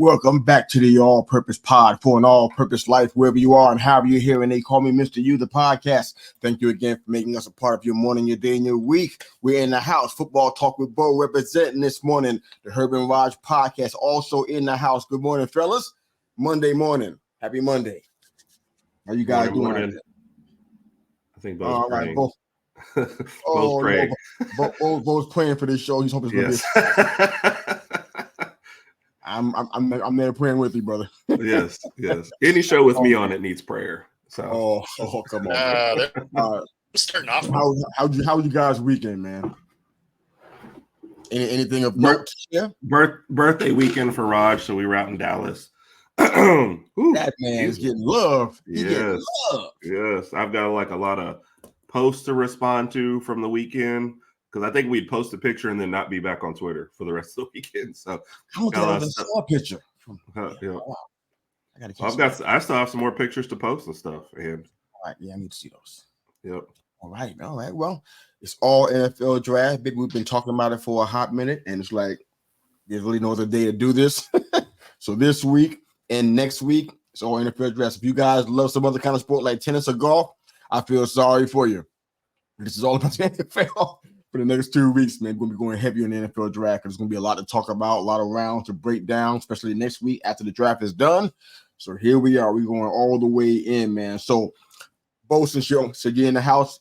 Welcome back to the All Purpose Pod for an all-purpose life, wherever you are and however you're here. And they call me Mr. You, the podcast. Thank you again for making us a part of your morning, your day, and your week. We're in the house. Football Talk with Bo representing this morning. The Herb and Raj podcast also in the house. Good morning, fellas. Monday morning. Happy Monday. How you guys doing? Morning. I think Bo's praying. Right, Bo's praying. No, Bo's praying for this show. He's hoping it's going to be. I'm there praying with you, brother. yes. Any show with me on it needs prayer. So, come on. Starting off. How was you guys' weekend, man? Anything of note? Yeah. Birthday weekend for Raj, so we were out in Dallas. That man is getting love. Yes. I've got a lot of posts to respond to from the weekend. Because I think we'd post a picture and then not be back on Twitter for the rest of the weekend. So I saw a picture. Yeah. I still have some more pictures to post and stuff. And all right, I need to see those. Yep. All right. Well, it's all NFL draft. Baby, we've been talking about it for a hot minute, and it's like there's really no other day to do this. So this week and next week, it's all NFL draft. If you guys love some other kind of sport like tennis or golf, I feel sorry for you. This is all about the NFL. For the next 2 weeks, man, we're going to be going heavy on the NFL draft. There's going to be a lot to talk about, a lot of rounds to break down, especially next week after the draft is done. So here we are. We're going all the way in, man. So, Bo, since you're in the house,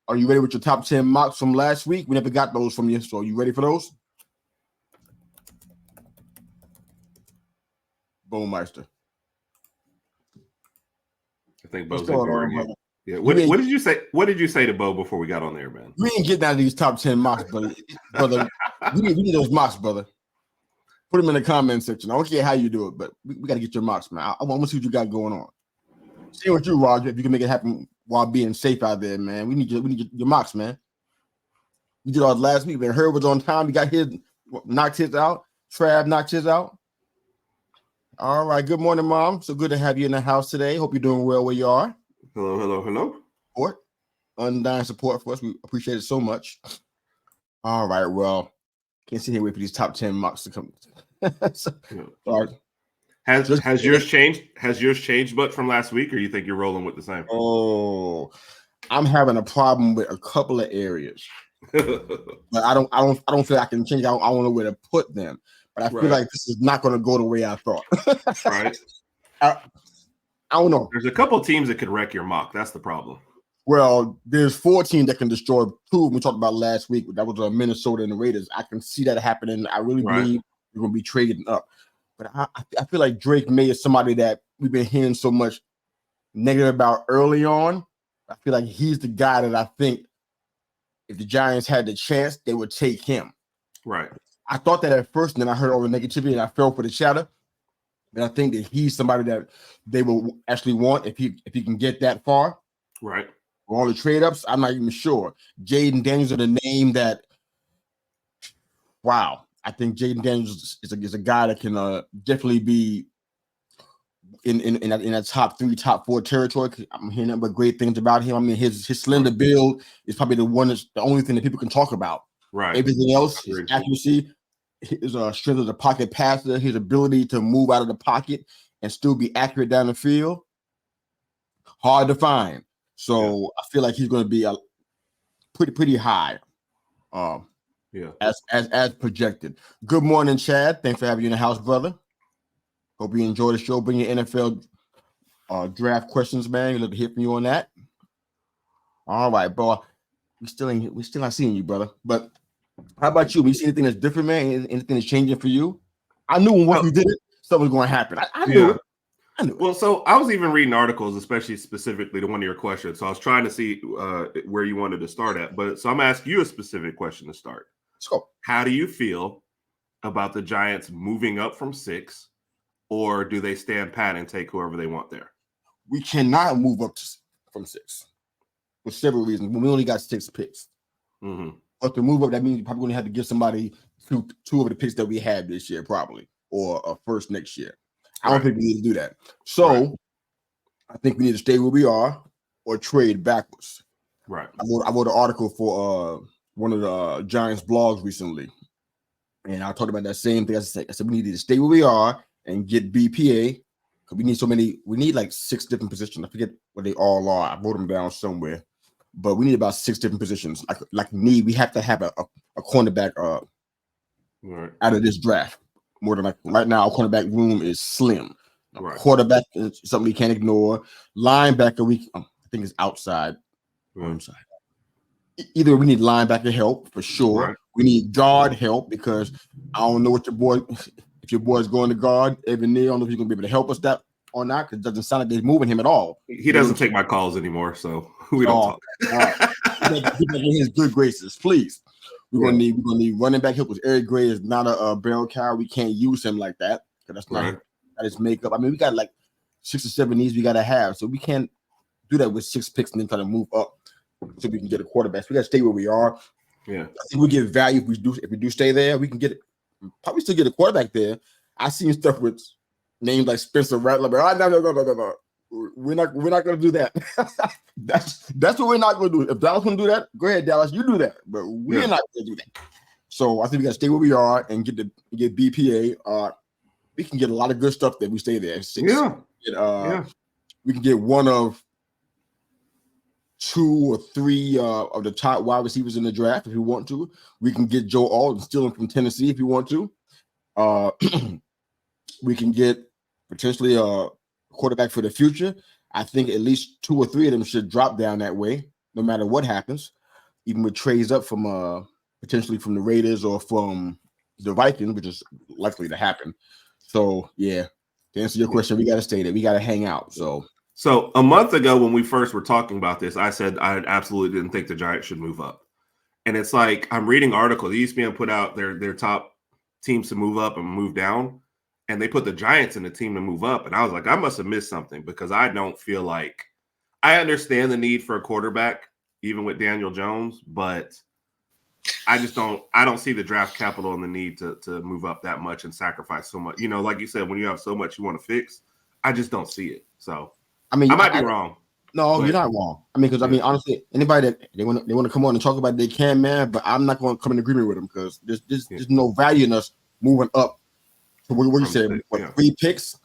are you ready with your top 10 mocks from last week? We never got those from you. So are you ready for those? Bo Meister. I think Bo's ignoring you. Yeah. What did you say? What did you say to Bo before we got on there, man? We ain't getting out of these top 10 mocks, brother. we need those mocks, brother. Put them in the comment section. I don't care how you do it, but we got to get your mocks, man. I want to see what you got going on. Same with you, Roger. If you can make it happen while being safe out there, man. We need your mocks, man. We did all last week, man. Herb was on time. He got his, knocked his out. Trav knocked his out. All right. Good morning, Mom. So good to have you in the house today. Hope you're doing well where you are. Hello. Support, undying support for us. We appreciate it so much. All right, well, can't sit here and wait for these top 10 mocks to come. Has yours changed? Has yours changed, but from last week, or you think you're rolling with the same? Oh, I'm having a problem with a couple of areas, but I don't feel like I can change. I don't know where to put them, but I feel like this is not going to go the way I thought. Right. I don't know. There's a couple teams that could wreck your mock. That's the problem. Well, there's 4 teams that can destroy 2 we talked about last week. That was Minnesota and the Raiders. I can see that happening. I really believe we're going to be trading up. But I feel like Drake May is somebody that we've been hearing so much negative about early on. I feel like he's the guy that I think if the Giants had the chance, they would take him. Right. I thought that at first, and then I heard all the negativity, and I fell for the chatter. And I think that he's somebody that they will actually want if he can get that far. Right. For all the trade ups, I'm not even sure. Jaden Daniels is the name that. Wow, I think Jaden Daniels is a guy that can definitely be in that top 3, top 4 territory. I'm hearing nothing but great things about him. I mean, his slender build is probably the only thing that people can talk about. Right. Everything else, his accuracy. His strength as a pocket passer, his ability to move out of the pocket and still be accurate down the field, hard to find. So I feel like he's going to be pretty high, as projected. Good morning, Chad. Thanks for having you in the house, brother. Hope you enjoy the show. Bring your NFL draft questions, man. We'd love to hear from you on that. All right, boy. We still not seeing you, brother, but. How about you? When you see anything that's different, man? Anything that's changing for you? I knew once we did it, something was going to happen. I knew it. Well, so I was even reading articles, especially specifically to one of your questions. So I was trying to see where you wanted to start at. So I'm going to ask you a specific question to start. Let's go. How do you feel about the Giants moving up from 6, or do they stand pat and take whoever they want there? We cannot move up from 6 for several reasons. We only got 6 picks. Mm-hmm. But to move up, that means you're probably going to have to give somebody two of the picks that we had this year, probably, or a first next year. I don't think we need to do that. So I think we need to stay where we are or trade backwards. Right. I wrote an article for one of the Giants blogs recently, and I talked about that same thing. I said we need to stay where we are and get BPA. Because we need so many, we need like 6 different positions. I forget what they all are. I wrote them down somewhere. But we need about 6 different positions. We have to have a cornerback out of this draft. More than right now, our cornerback room is slim. Quarterback is something we can't ignore. Linebacker, I think is outside or inside. Either we need linebacker help for sure. Right. We need guard help because I don't know what if your boy's going to guard Evan Neal, I don't know if you're going to be able to help us that or not because it doesn't sound like they're moving him at all. He doesn't take my calls anymore, so we don't talk. All right. Get back in his good graces, please. We're gonna need running back help because Eric Gray is not a barrel cow. We can't use him like that because that's not his makeup. I mean, we got like 6 or 7 needs we gotta have, so we can't do that with 6 picks and then try to move up so we can get a quarterback. So we gotta stay where we are. Yeah, I think we get value if we do stay there. We can probably still get a quarterback there. I seen stuff with names like Spencer Rattler, but no. We're not gonna do that. that's what we're not gonna do. If Dallas gonna do that, go ahead, Dallas, you do that. But we're not gonna do that. So I think we gotta stay where we are and get BPA. We can get a lot of good stuff that we stay there. 6. We can get one of 2 or 3 of the top wide receivers in the draft if we want to. We can get Joe Alton, steal him from Tennessee if you want to. We can get potentially a quarterback for the future. I think at least 2 or 3 of them should drop down that way, no matter what happens. Even with trades up from potentially from the Raiders or from the Vikings, which is likely to happen. So yeah, to answer your question, we got to stay there. We got to hang out. So a month ago when we first were talking about this, I said I absolutely didn't think the Giants should move up. And it's like I'm reading articles. ESPN put out their top teams to move up and move down. And they put the Giants in the team to move up. And I was like, I must have missed something because I don't feel like I understand the need for a quarterback, even with Daniel Jones, but I don't see the draft capital and the need to move up that much and sacrifice so much. You know, like you said, when you have so much you want to fix, I just don't see it. So I might be wrong. No, you're not wrong. I mean, honestly, anybody that they want to come on and talk about it, they can, man. But I'm not going to come in agreement with them because there's no value in us moving up. So what you say? 3 picks?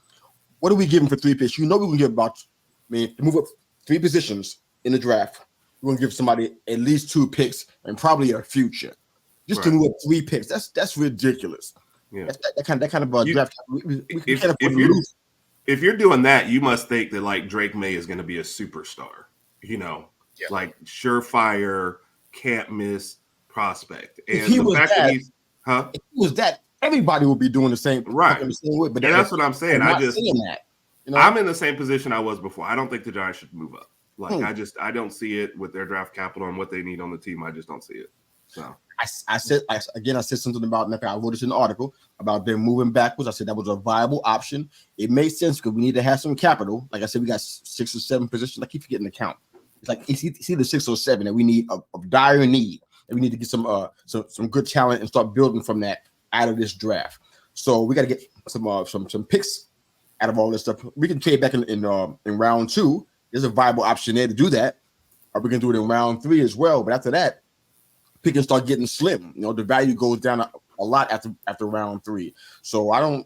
What are we giving for 3 picks? You know we're gonna give to move up 3 positions in the draft. We're gonna give somebody at least 2 picks and probably a future. Just to move up 3 picks. That's ridiculous. Yeah, that kind of draft. We can't afford to lose. If you're doing that, you must think that like Drake May is going to be a superstar. You know, like surefire, can't miss prospect. And if he was that, everybody would be doing the same, the same way. But that's what I'm saying. I'm saying that. You know? I'm in the same position I was before. I don't think the Giants should move up. Like I don't see it with their draft capital and what they need on the team. I just don't see it. So I said something about. I wrote this in the article about them moving backwards. I said that was a viable option. It made sense because we need to have some capital. Like I said, we got 6 or 7 positions. I keep forgetting the count. It's like it's either 6 or 7 that we need of dire need, and we need to get some good talent and start building from that out of this draft. So we got to get some picks out of all this stuff. We can trade back in round 2. There's a viable option there to do that. Or we can do it in round 3 as well. But after that, pick and start getting slim. You know, the value goes down a lot after round 3. So I don't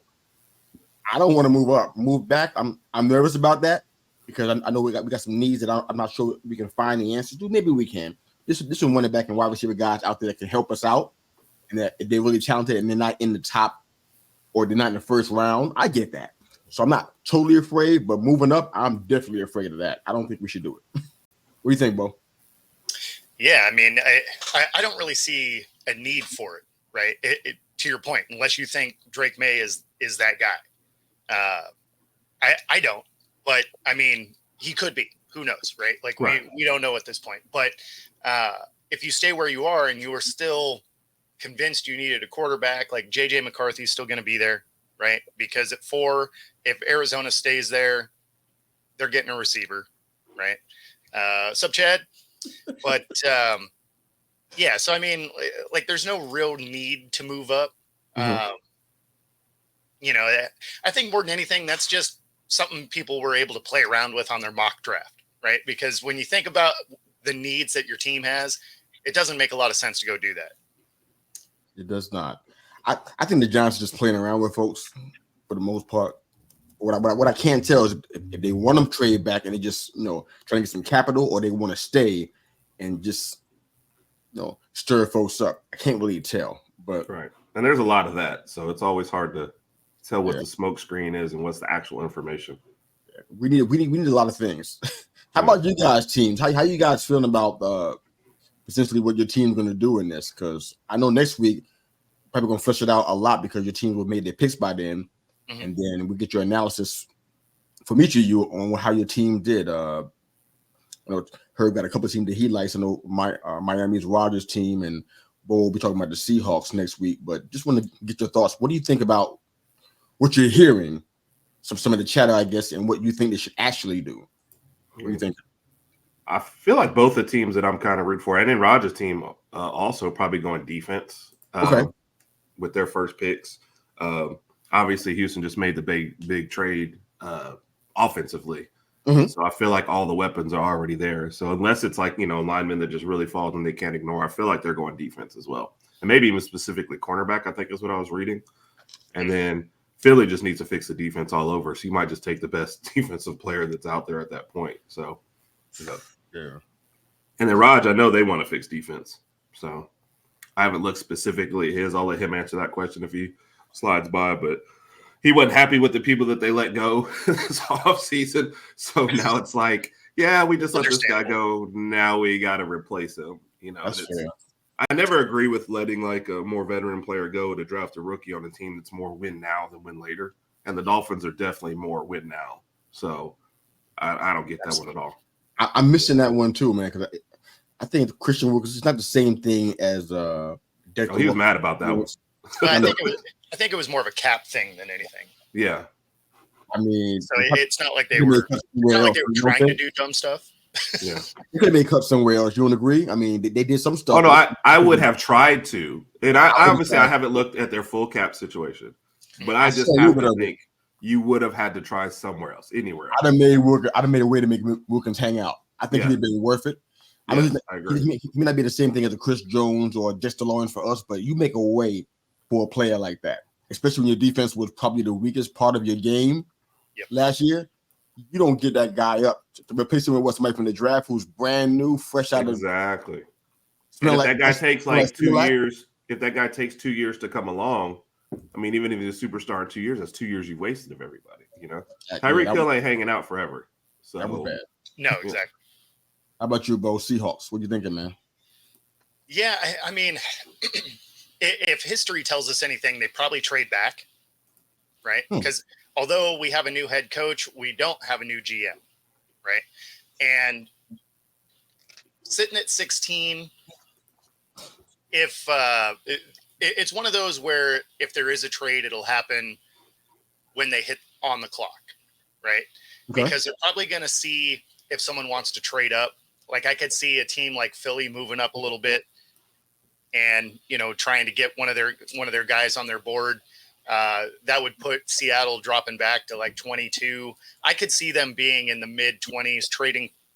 want to move back. I'm nervous about that because I know we got some needs that I'm not sure we can find the answers to. Maybe we can. This is running back and wide receiver guys out there that can help us out. And that if they're really talented and they're not in the top or they're not in the first round, I get that. So I'm not totally afraid, but moving up, I'm definitely afraid of that. I don't think we should do it. What do you think, Bo? Yeah, I mean, I don't really see a need for it, right? To your point, unless you think Drake May is that guy. I don't, but I mean, he could be. Who knows, right? Like we don't know at this point. But if you stay where you are and you are still convinced you needed a quarterback, like JJ McCarthy is still going to be there, right? Because at 4, if Arizona stays there, they're getting a receiver, right? Sup, Chad? But yeah, so I mean, like, there's no real need to move up. You know, I think more than anything, that's just something people were able to play around with on their mock draft, right? Because when you think about the needs that your team has, it doesn't make a lot of sense to go do that. It does not. I think the Giants are just playing around with folks for the most part. What I can't tell is if they want them trade back and they just trying to get some capital, or they want to stay and just stir folks up. I can't really tell, but right. And there's a lot of that, so it's always hard to tell what yeah. the smoke screen is and what's the actual information. We need a lot of things. How about you guys, teams? How you guys feeling about essentially what your team's going to do in this? Because I know next week probably going to flesh it out a lot because your team will made their picks by then, and then we get your analysis from each of you on how your team did. Herb got a couple of teams that he likes. I know Miami's Rodgers team, and we'll be talking about the Seahawks next week. But just want to get your thoughts. What do you think about what you're hearing? Some of the chatter, I guess, and what you think they should actually do. What do you think? I feel like both the teams that I'm kind of rooting for, and then Rodgers' team also probably going defense with their first picks. Obviously, Houston just made the big trade offensively. So I feel like all the weapons are already there. So unless it's like, linemen that just really fall and they can't ignore, I feel like they're going defense as well. And maybe even specifically cornerback, I think is what I was reading. And then Philly just needs to fix the defense all over. So you might just take the best defensive player that's out there at that point. So, yeah. And then Raj, I know they want to fix defense. So I haven't looked specifically at his. I'll let him answer that question if he slides by. But he wasn't happy with the people that they let go this offseason. So now it's like, yeah, we just let this guy go. Now we got to replace him. That's fair. I never agree with letting like a more veteran player go to draft a rookie on a team that's more win now than win later. And the Dolphins are definitely more win now. So I don't get that one at all. I'm missing that one too, man, because I think Christian Wilkins is not the same thing as he was mad about that one. I think it was more of a cap thing than anything. Yeah. I mean, so it's not like they were trying to do dumb stuff. Yeah. They could have made cuts somewhere else. You don't agree? I mean, they did some stuff. Oh, no, I would have tried to. And I obviously I haven't looked at their full cap situation. But I just happen to think you would have had to try somewhere else, anywhere else. I'd have made a way to make Wilkins hang out. I think he'd been worth it. I agree. He may not be the same thing as a Chris Jones or Dexter Lawrence for us, but you make a way for a player like that, especially when your defense was probably the weakest part of your game last year. You don't get that guy up to replace him with somebody from the draft who's brand new, fresh out of exactly. And if that guy takes like 2 years, if that guy takes 2 years to come along, I mean, even if he's a superstar in 2 years, that's 2 years you wasted of everybody. Tyreek Hill ain't hanging out forever. So that was bad. No, exactly. How about you, Bo? Seahawks. What you thinking, man? Yeah, I mean, if history tells us anything, they probably trade back, right? Because although we have a new head coach, we don't have a new GM, right? And sitting at 16, if it's one of those where if there is a trade, it'll happen when they hit on the clock, right? Okay. Because they're probably going to see if someone wants to trade up. Like I could see a team like Philly moving up a little bit and, trying to get one of their guys on their board. That would put Seattle dropping back to like 22. I could see them being in the mid 20s,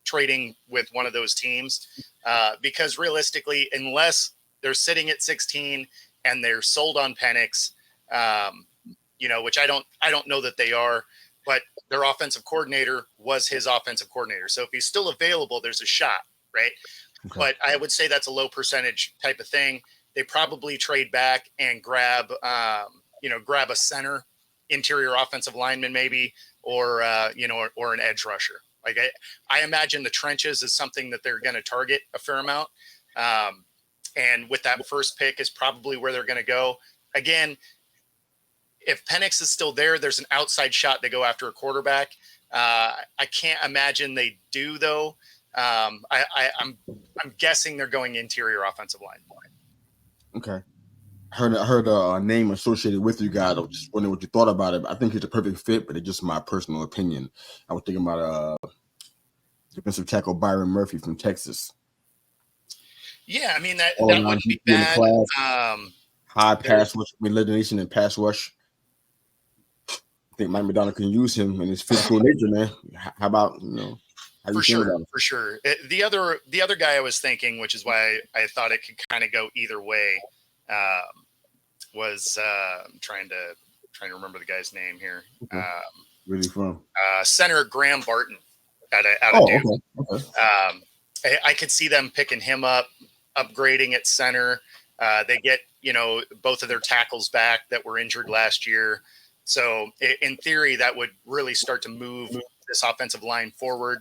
trading with one of those teams, because realistically, unless they're sitting at 16 and they're sold on Penix, which I don't know that they are, but their offensive coordinator was his offensive coordinator. So if he's still available, there's a shot, right? Okay. But I would say that's a low percentage type of thing. They probably trade back and grab a center, interior offensive lineman maybe, or an edge rusher. Like I imagine the trenches is something that they're going to target a fair amount. And with that first pick is probably where they're going to go. Again, if Penix is still there, there's an outside shot to go after a quarterback. I can't imagine they do though. I'm guessing they're going interior offensive line. Okay. I heard a name associated with you guys. I was just wondering what you thought about it. I think he's a perfect fit, but it's just my personal opinion. I was thinking about defensive tackle Byron Murphy from Texas. Yeah, I mean that wouldn't be bad. High pass rush, we led the nation in pass rush. I think Mike McDonald can use him in his physical nature, man. How about how for sure. The other guy I was thinking, which is why I thought it could kind of go either way, was I'm trying to trying to remember the guy's name here. Okay. Really from Center Graham Barton out of Duke. Okay. I could see them picking him up, upgrading at center. They get, both of their tackles back that were injured last year. So in theory, that would really start to move this offensive line forward.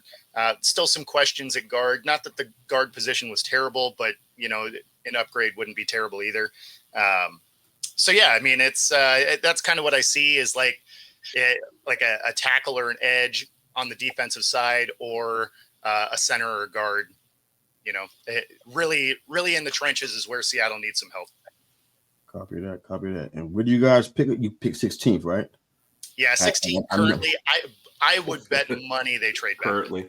Still some questions at guard. Not that the guard position was terrible, but, an upgrade wouldn't be terrible either. So, yeah, I mean, it's that's kind of what I see is like a tackle or an edge on the defensive side, or a center or a guard. Really in the trenches is where Seattle needs some help. Copy that. And where do you guys pick it? You pick 16th, right? Yeah, 16th currently. I would bet money they trade back. Currently.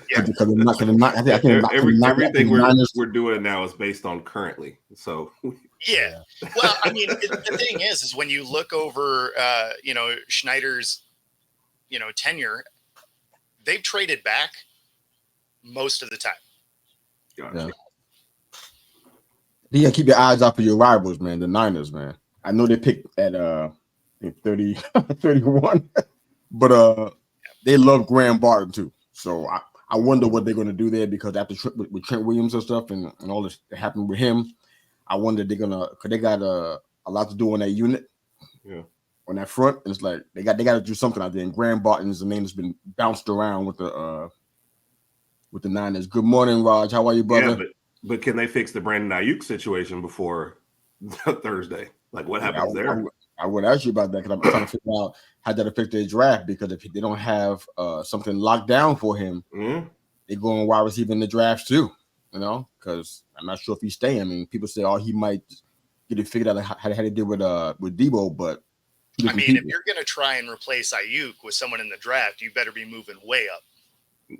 Yeah. Because I'm not. I think everything we're doing now is based on currently. So yeah. Well, I mean, the thing is when you look over, Schneider's, tenure, they've traded back most of the time. Gotcha. Yeah, keep your eyes out for your rivals, man. The Niners, man. I know they picked at 30, 31, but they love Graham Barton too. So I wonder what they're going to do there, because after with Trent Williams and stuff and all this that happened with him, I wonder they're gonna, because they got a lot to do on that unit, on that front, and it's like they got to do something out there. And Graham Barton is the name that's been bounced around with the Niners. Good morning, Raj. How are you, brother? Yeah, but can they fix the Brandon Ayuk situation before Thursday? Like, what happens there? I would ask you about that, because I'm trying to figure out how that affect their draft, because if they don't have something locked down for him, they go on wide receiver in the draft too, because I'm not sure if he's staying. I mean, people say, he might get it figured out how they did with Debo, but I mean, if you're going to try and replace Ayuk with someone in the draft, you better be moving way up.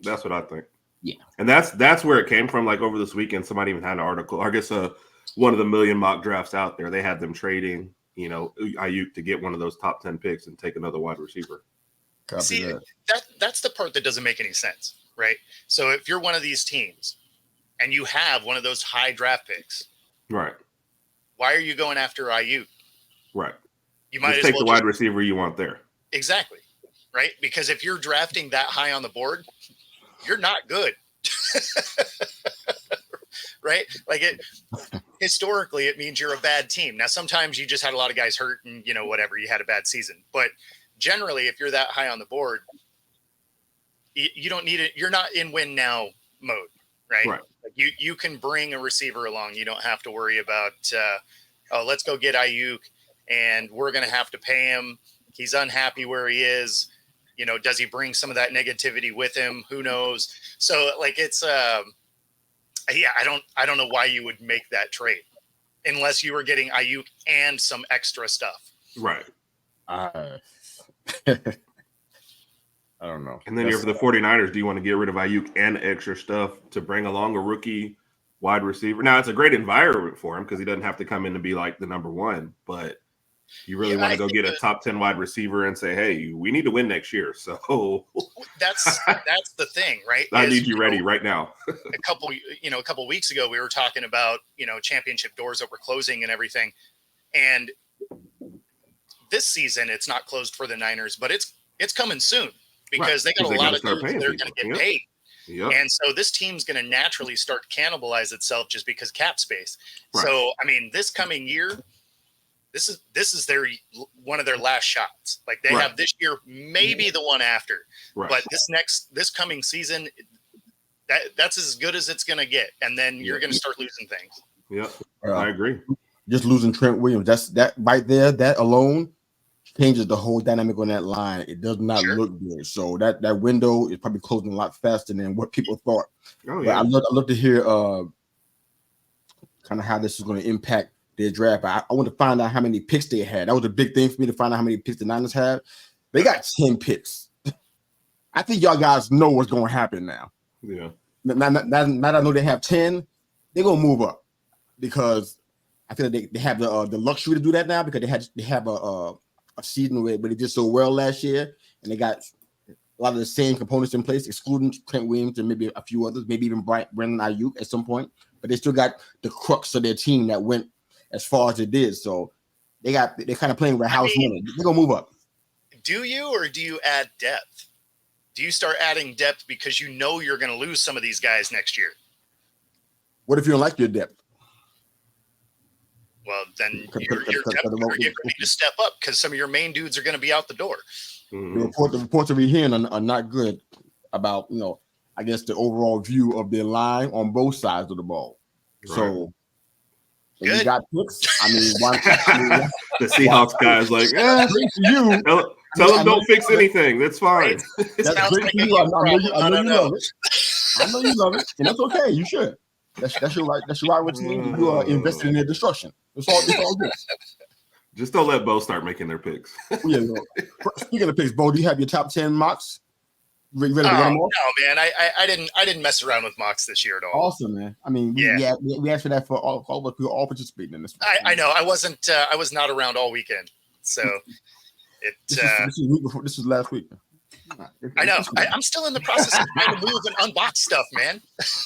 That's what I think. Yeah. And that's where it came from. Like over this weekend, somebody even had an article. I guess one of the million mock drafts out there, they had them trading, Ayuk to get one of those top 10 picks and take another wide receiver. See, that's the part that doesn't make any sense, right? So if you're one of these teams and you have one of those high draft picks, right? Why are you going after Ayuk? Right. You might just take the wide receiver you want there. Exactly. Right? Because if you're drafting that high on the board, you're not good. Right? Like historically, it means you're a bad team. Now, sometimes you just had a lot of guys hurt and, whatever, you had a bad season. But generally, if you're that high on the board, you don't need it. You're not in win now mode, right? Like you can bring a receiver along. You don't have to worry about, let's go get Ayuk and we're going to have to pay him. He's unhappy where he is. Does he bring some of that negativity with him? Who knows? So it's, I don't know why you would make that trade unless you were getting Ayuk and some extra stuff. Right. I don't know. And then you're for the 49ers. Do you want to get rid of Ayuk and extra stuff to bring along a rookie wide receiver? Now, it's a great environment for him because he doesn't have to come in to be like the number one, but you really want to go get a top 10 wide receiver and say, hey, we need to win next year. So that's the thing, right? I need you ready right now. a couple weeks ago, we were talking about, championship doors that were closing and everything. And this season, it's not closed for the Niners, but it's coming soon because they got a lot of dudes that are going to get paid. Yep. And so this team's going to naturally start to cannibalize itself just because cap space. Right. So, I mean, this coming year, this is their one of their last shots. Like they have this year, maybe the one after, but this coming season, that's as good as it's going to get. And then you're going to start losing things. Yeah, I agree. Just losing Trent Williams, that right there, that alone changes the whole dynamic on that line. It does not look good. So that window is probably closing a lot faster than what people thought. Oh, yeah. But I'd love to hear kind of how this is going to impact their draft. I want to find out how many picks they had. That was a big thing for me to find out how many picks the Niners had. They got 10 picks. I think y'all guys know what's going to happen now. Yeah. Now that I know they have 10, they're going to move up because I feel like they have the luxury to do that now because they have a season where they did so well last year and they got a lot of the same components in place, excluding Trent Williams and maybe a few others, maybe even Brandon Ayuk at some point. But they still got the crux of their team that went as far as it did. So they're kind of playing with house money. They're gonna move up. Do you, or do you add depth? Do you start adding depth because you know you're going to lose some of these guys next year? What if you don't like your depth? Well, then your depth need to step up because some of your main dudes are going to be out the door. The reports that we're hearing are not good about, I guess the overall view of their line on both sides of the ball. Right. So when you got picks, the Seahawks guys like, you. Tell them don't fix anything. That's fine. That's great for you. I know you love it. I know you love it, and that's okay. You should. That's your right. That's your right with team. You are invested in their destruction. It's all good. Just don't let Bo start making their picks. Speaking of picks, Bo, do you have your top 10 mocks? You ready to run them off? No, man. I didn't mess around with mocks this year at all. Awesome, man. I mean, we asked for that for all participating in this. I know. I was not around all weekend, so. This was last week. I know. I'm still in the process of trying to move and unbox stuff, man.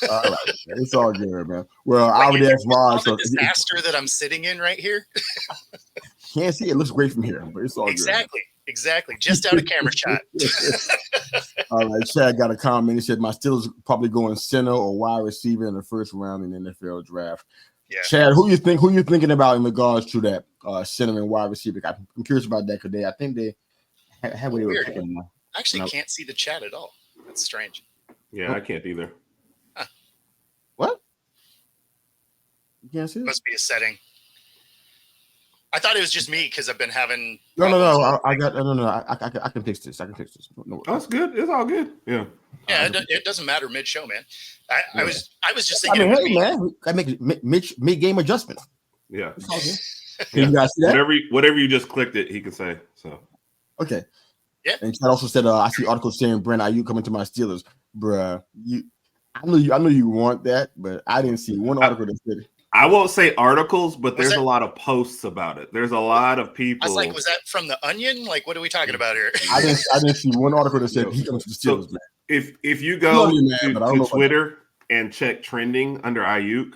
All right, it's all good, man. Well, I would ask Raj. The disaster that I'm sitting in right here. Can't see it. Looks great from here, but it's all good. Exactly. Just out of camera shot. All right, Chad got a comment. He said, "My Steelers probably going center or wide receiver in the first round in the NFL draft." Yeah. Chad, who you thinking about in regards to that center and wide receiver? I'm curious about that because I think they had what they were picking. I actually can't see the chat at all. That's strange. Yeah, I can't either. Huh. What? You can't see it? Must be a setting. I thought it was just me because I've been having. No. I can fix this. No. That's good. It's all good. Yeah. Yeah, it doesn't matter mid-show, man. I was just thinking. I make mid-game adjustment. Yeah. You guys see that? Whatever you just clicked it, he can say. So. Okay. Yeah. And Chad also said, I see articles saying, Brent, are you coming to my Steelers? Bruh, I know you want that, but I didn't see one article that said it. I won't say articles, but there's a lot of posts about it. There's a lot of people. I was like, was that from the Onion? Like, what are we talking about here? I didn't see one article that said he comes to the Steelers, man. If you go to Twitter and check trending under Ayuk,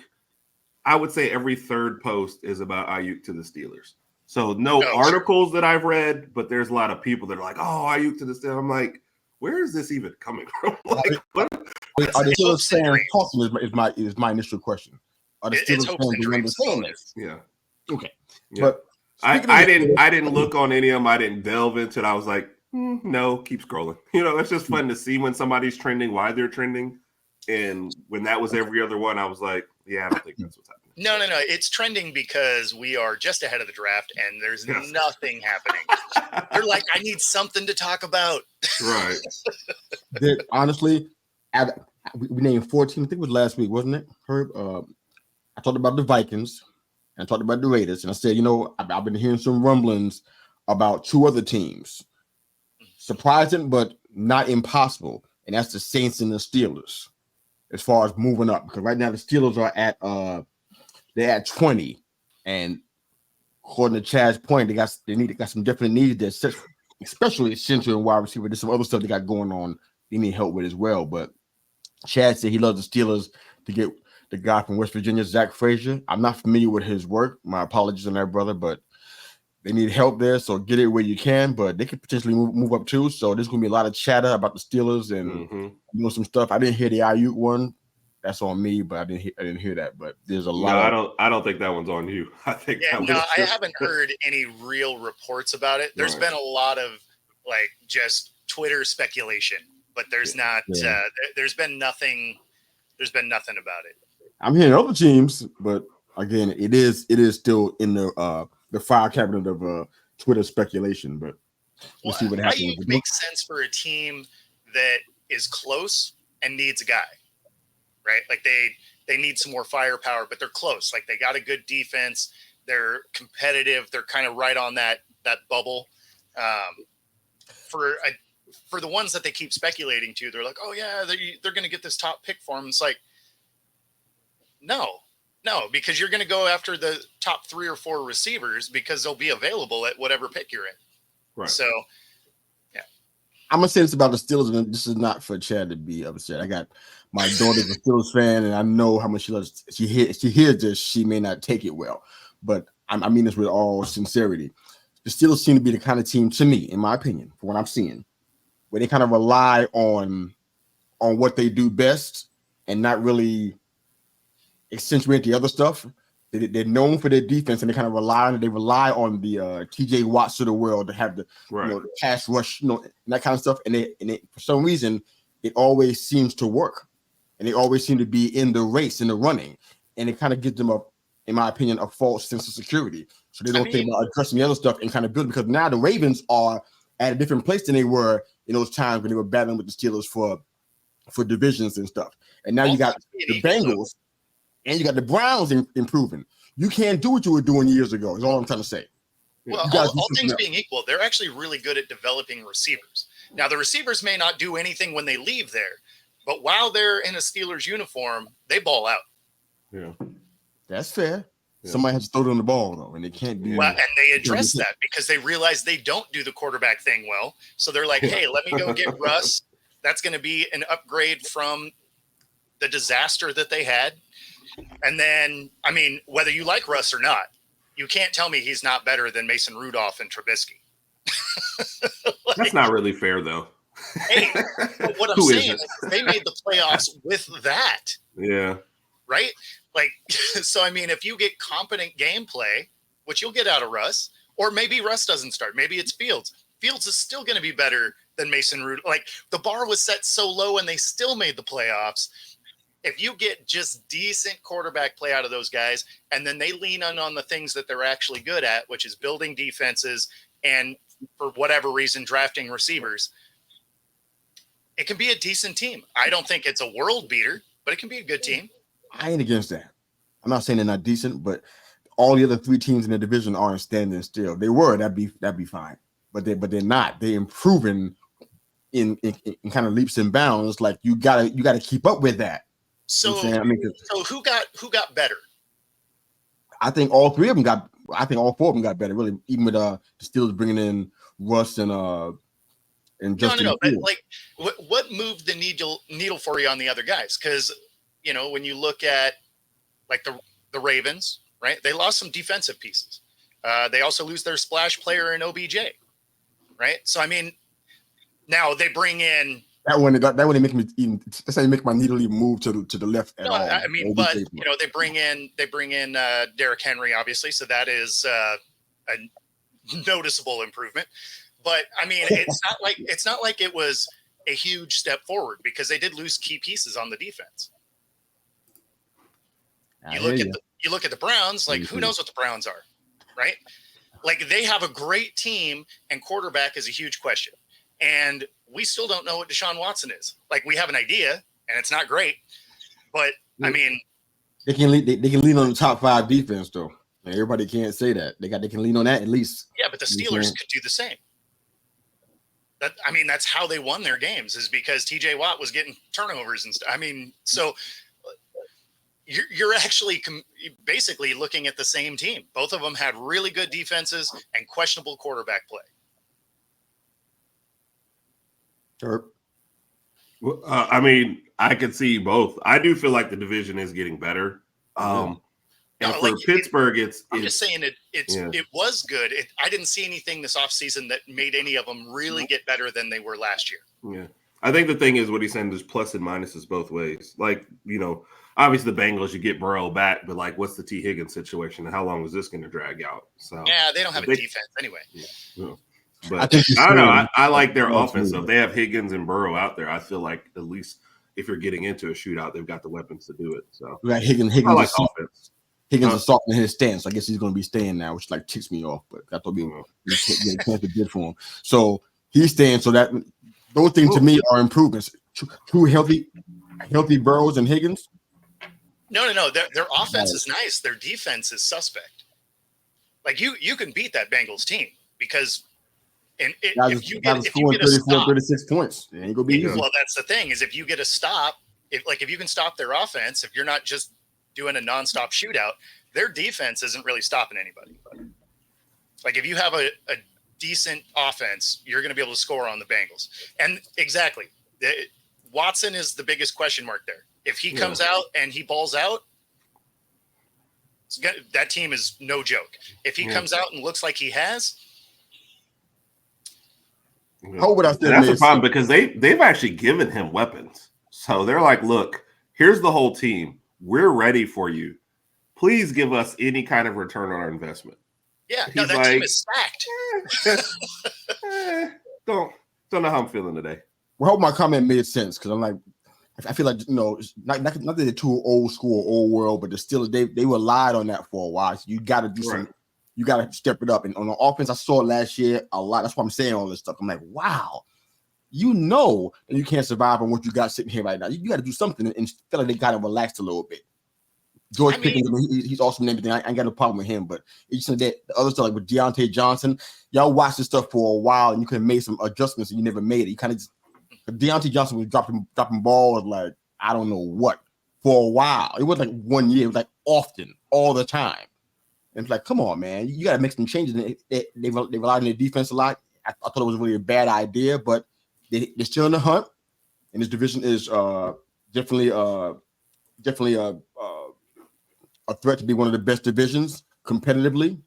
I would say every third post is about Ayuk to the Steelers. So no articles that I've read, but there's a lot of people that are like, "Oh, Ayuk to the Steelers." I'm like, where is this even coming from? Like, what? Are the Steelers fans talking? Is my initial question. Are the Steelers fans saying this? Yeah. Okay. Yeah. But I didn't look on any of them. I didn't delve into it. I was like, no, keep scrolling. It's just fun to see when somebody's trending, why they're trending. And when that was every other one, I was like, yeah, I don't think that's what's happening. No. It's trending because we are just ahead of the draft and there's nothing happening. They're like, I need something to talk about. Right. Honestly, we named 14. I think it was last week, wasn't it, Herb? I talked about the Vikings and I talked about the Raiders. And I said, I've been hearing some rumblings about two other teams. Surprising, but not impossible. And that's the Saints and the Steelers as far as moving up. Because right now the Steelers are they're at 20. And according to Chad's point, they got some different needs there, especially center and wide receiver. There's some other stuff they got going on they need help with as well. But Chad said he loves the Steelers to get the guy from West Virginia, Zach Frazier. I'm not familiar with his work. My apologies on that, brother, but they need help there, so get it where you can. But they could potentially move up too. So there's going to be a lot of chatter about the Steelers and some stuff. I didn't hear the Ayuk one. That's on me, but I didn't hear that. But there's a lot. No, I don't think that one's on you. I think. I haven't heard any real reports about it. There's been a lot of just Twitter speculation, but there's not. There's been nothing. There's been nothing about it. I'm hearing other teams, but again, it is still in the fire cabinet of Twitter speculation. But we'll see what happens. It makes sense for a team that is close and needs a guy, right? Like they need some more firepower, but they're close. Like they got a good defense. They're competitive. They're kind of right on that bubble. For the ones that they keep speculating to, they're like, oh yeah, they're going to get this top pick for them. It's like, no, because you're going to go after the top 3 or 4 receivers because they'll be available at whatever pick you're in. Right. So, yeah. I'm going to say this about the Steelers, and this is not for Chad to be upset. I got my daughter's a Steelers fan, and I know how much she loves. She hears this. She may not take it well, but I mean this with all sincerity. The Steelers seem to be the kind of team, to me, in my opinion, for what I'm seeing, where they kind of rely on what they do best and not really accentuate the other stuff. They're known for their defense, and they kind of rely on the T.J. Watts of the world to have the the pass rush, and that kind of stuff. And they for some reason it always seems to work, and they always seem to be in the race, in the running, and it kind of gives them in my opinion, a false sense of security. So they don't think about addressing the other stuff and kind of build, because now the Ravens are at a different place than they were in those times when they were battling with the Steelers for divisions and stuff. And now you got the Bengals. And you got the Browns improving. You can't do what you were doing years ago, is all I'm trying to say. Well, all things being equal, they're actually really good at developing receivers. Now, the receivers may not do anything when they leave there, but while they're in a Steelers uniform, they ball out. Yeah. That's fair. Yeah. Somebody has to throw them the ball, though, and they can't do well, and they address that because they realize they don't do the quarterback thing well. So they're like, hey, let me go get Russ. That's going to be an upgrade from the disaster that they had. And then, I mean, whether you like Russ or not, you can't tell me he's not better than Mason Rudolph and Trubisky. That's not really fair, though. Hey, what I'm saying is they made the playoffs with that. Yeah. Right? Like, so, I mean, if you get competent gameplay, which you'll get out of Russ, or maybe Russ doesn't start, maybe it's Fields. Fields is still going to be better than Mason Rudolph. Like, the bar was set so low and they still made the playoffs. If you get just decent quarterback play out of those guys, and then they lean on the things that they're actually good at, which is building defenses and for whatever reason, drafting receivers, it can be a decent team. I don't think it's a world beater, but it can be a good team. I ain't against that. I'm not saying they're not decent, but all the other three teams in the division aren't standing still. They were, that'd be fine. But they're not. They're improving in kind of leaps and bounds. Like you gotta keep up with that. So, so who got better? I think all three of them got. I think all four of them got better. Really, even with the Steelers bringing in Russ and Justin. No. But like, what moved the needle for you on the other guys? Because when you look at like the Ravens, right? They lost some defensive pieces. They also lose their splash player in OBJ, right? So I mean, now they bring in. That wouldn't make me even. That's how you make my needle even move to the left at all. I mean, but they bring in Derrick Henry, obviously, so that is a noticeable improvement. But I mean, it's not like it was a huge step forward because they did lose key pieces on the defense. You look at the Browns, like who knows what the Browns are, right? Like they have a great team, and quarterback is a huge question. And we still don't know what Deshaun Watson is. Like we have an idea, and it's not great, but I mean, they can lean on the top 5 defense though. And everybody can't say that they can lean on that at least. Yeah, but the Steelers could do the same. That's how they won their games is because T.J. Watt was getting turnovers and stuff. I mean, so you're actually basically looking at the same team. Both of them had really good defenses and questionable quarterback play. Sure. I mean, I could see both. I do feel like the division is getting better. And for Pittsburgh, I'm just saying it was good. I didn't see anything this offseason that made any of them really get better than they were last year. Yeah. I think the thing is what he's saying, there's plus and minuses both ways. Like, obviously the Bengals, you get Burrow back, but like, what's the T. Higgins situation? And how long is this going to drag out? So yeah, they don't have a defense anyway. Yeah. But I don't know. I like their offense. So if they have Higgins and Burrow out there, I feel like at least if you're getting into a shootout, they've got the weapons to do it. So right, Higgins I like offense. Higgins is softening his stance. I guess he's going to be staying now, which like ticks me off. But I thought we can't be good for him. So he's staying. So that those things to me are improvements. Two healthy Burrows and Higgins. No. Their offense is nice. Their defense is suspect. Like you can beat that Bengals team because. And if you get a stop, 36 points, it ain't gonna be easy. Well, that's the thing is if you get a stop, if you can stop their offense, if you're not just doing a nonstop shootout, their defense isn't really stopping anybody. Like if you have a decent offense, you're going to be able to score on the Bengals. And exactly, Watson is the biggest question mark there. If he comes out and he balls out, that team is no joke. If he comes out and looks like he has, how would I say that's the problem because they've actually given him weapons. So they're like, look, here's the whole team. We're ready for you. Please give us any kind of return on our investment. Yeah, no, that team is stacked. Don't know how I'm feeling today. Well, I hope my comment made sense because I'm like, I feel like, not that they're too old school, old world, but they're still they relied on that for a while. So you got to do some, you got to step it up. And on the offense, I saw it last year a lot. That's why I'm saying all this stuff. I'm like, wow, that you can't survive on what you got sitting here right now. You got to do something, and feel like they got to relax a little bit. George Pickens, he's awesome and everything. I ain't got no problem with him, but each of the other stuff, like with Deontay Johnson, y'all watched this stuff for a while, and you could have made some adjustments, and you never made it. You kind of just Deontay Johnson was dropping balls like I don't know what for a while. It wasn't like 1 year; it was like often, all the time. And it's like, come on, man, you got to make some changes. And they relied on their defense a lot. I thought it was really a bad idea, but they're still in the hunt, and this division is definitely a threat to be one of the best divisions competitively.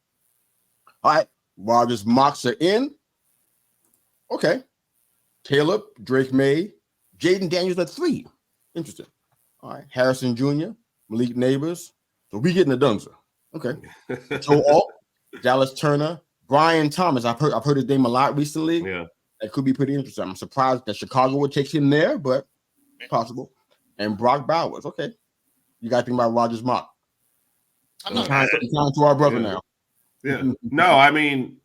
All right, Rogers mocks are in. Okay. Caleb, Drake May, Jaden Daniels at 3. Interesting. All right. Harrison Jr., Malik Neighbors. So we getting the Dunzer. Okay. Joe Alt, Dallas Turner, Brian Thomas. I've heard his name a lot recently. Yeah. That could be pretty interesting. I'm surprised that Chicago would take him there, but possible. And Brock Bowers. Okay. You got to think about Rogers mock. I'm not time to our brother now. Yeah. No, I mean,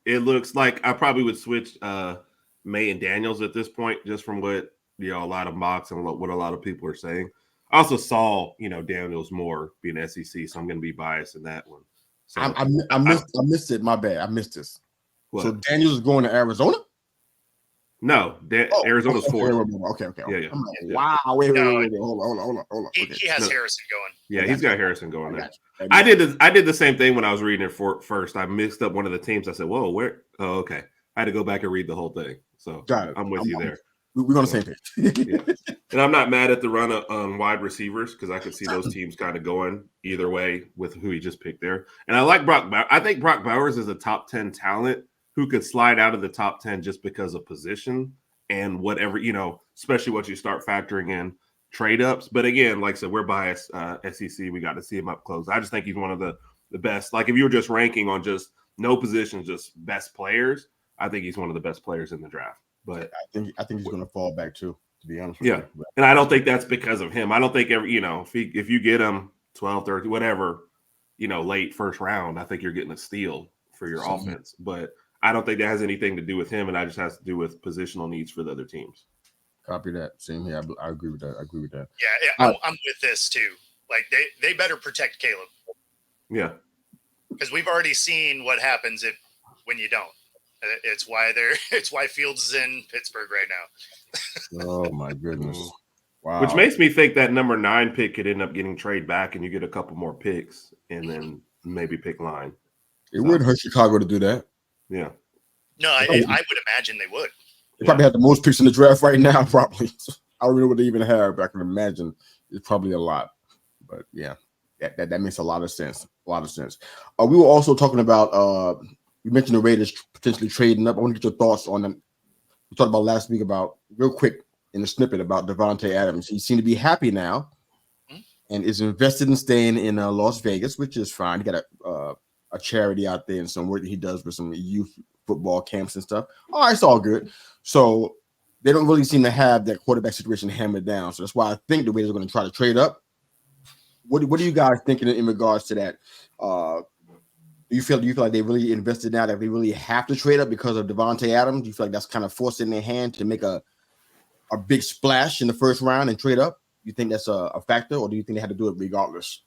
it looks like I probably would switch May and Daniels at this point, just from what a lot of mocks and what a lot of people are saying. I also saw Daniels more being SEC, so I'm going to be biased in that one. So I missed it. My bad. I missed this. What? So Daniels is going to Arizona? No, Arizona's 4th. Okay. Yeah. I'm like, wow. Wait. Hold on. He has Harrison going. Yeah, he's got Harrison going there. I did the same thing when I was reading it first. I mixed up one of the teams. I said, whoa, where? Oh, okay. I had to go back and read the whole thing. So I'm with you there. We're on the same page. Yeah. And I'm not mad at the run on wide receivers because I could see those teams kind of going either way with who he just picked there. And I like Brock Bowers. I think Brock Bowers is a top 10 talent who could slide out of the top 10 just because of position and whatever, especially once you start factoring in trade ups. But again, like I said, we're biased. SEC, we got to see him up close. I just think he's one of the best. Like if you were just ranking on just no positions, just best players, I think he's one of the best players in the draft. But I think he's going to fall back too, to be honest with you. Yeah. And I don't think that's because of him. I don't think if you get him 12, 13, whatever, late first round, I think you're getting a steal for your offense. But I don't think that has anything to do with him, and that just has to do with positional needs for the other teams. Copy that. Same here. I agree with that. Yeah, I'm with this too. Like they better protect Caleb. Yeah, because we've already seen what happens when you don't. It's why Fields is in Pittsburgh right now. Oh my goodness! Wow. Which makes me think that number 9 pick could end up getting traded back, and you get a couple more picks, and then maybe pick line. It wouldn't hurt Chicago to do that. Yeah. No, I would imagine they would. They probably have the most picks in the draft right now, probably. I don't know what they even have, but I can imagine it's probably a lot. But yeah, that makes a lot of sense. We were also talking about you mentioned the Raiders potentially trading up. I want to get your thoughts on them. We talked about last week about real quick in the snippet about Devontae Adams. He seemed to be happy now and is invested in staying in Las Vegas, which is fine. He got a charity out there and some work that he does with some youth football camps and stuff. All right, it's all good. So they don't really seem to have that quarterback situation hammered down. So that's why I think the Raiders are going to try to trade up. What are you guys thinking in regards to that? Do you feel like they really invested now that they really have to trade up because of Devontae Adams? Do you feel like that's kind of forcing their hand to make a big splash in the first round and trade up? You think that's a factor, or do you think they had to do it regardless?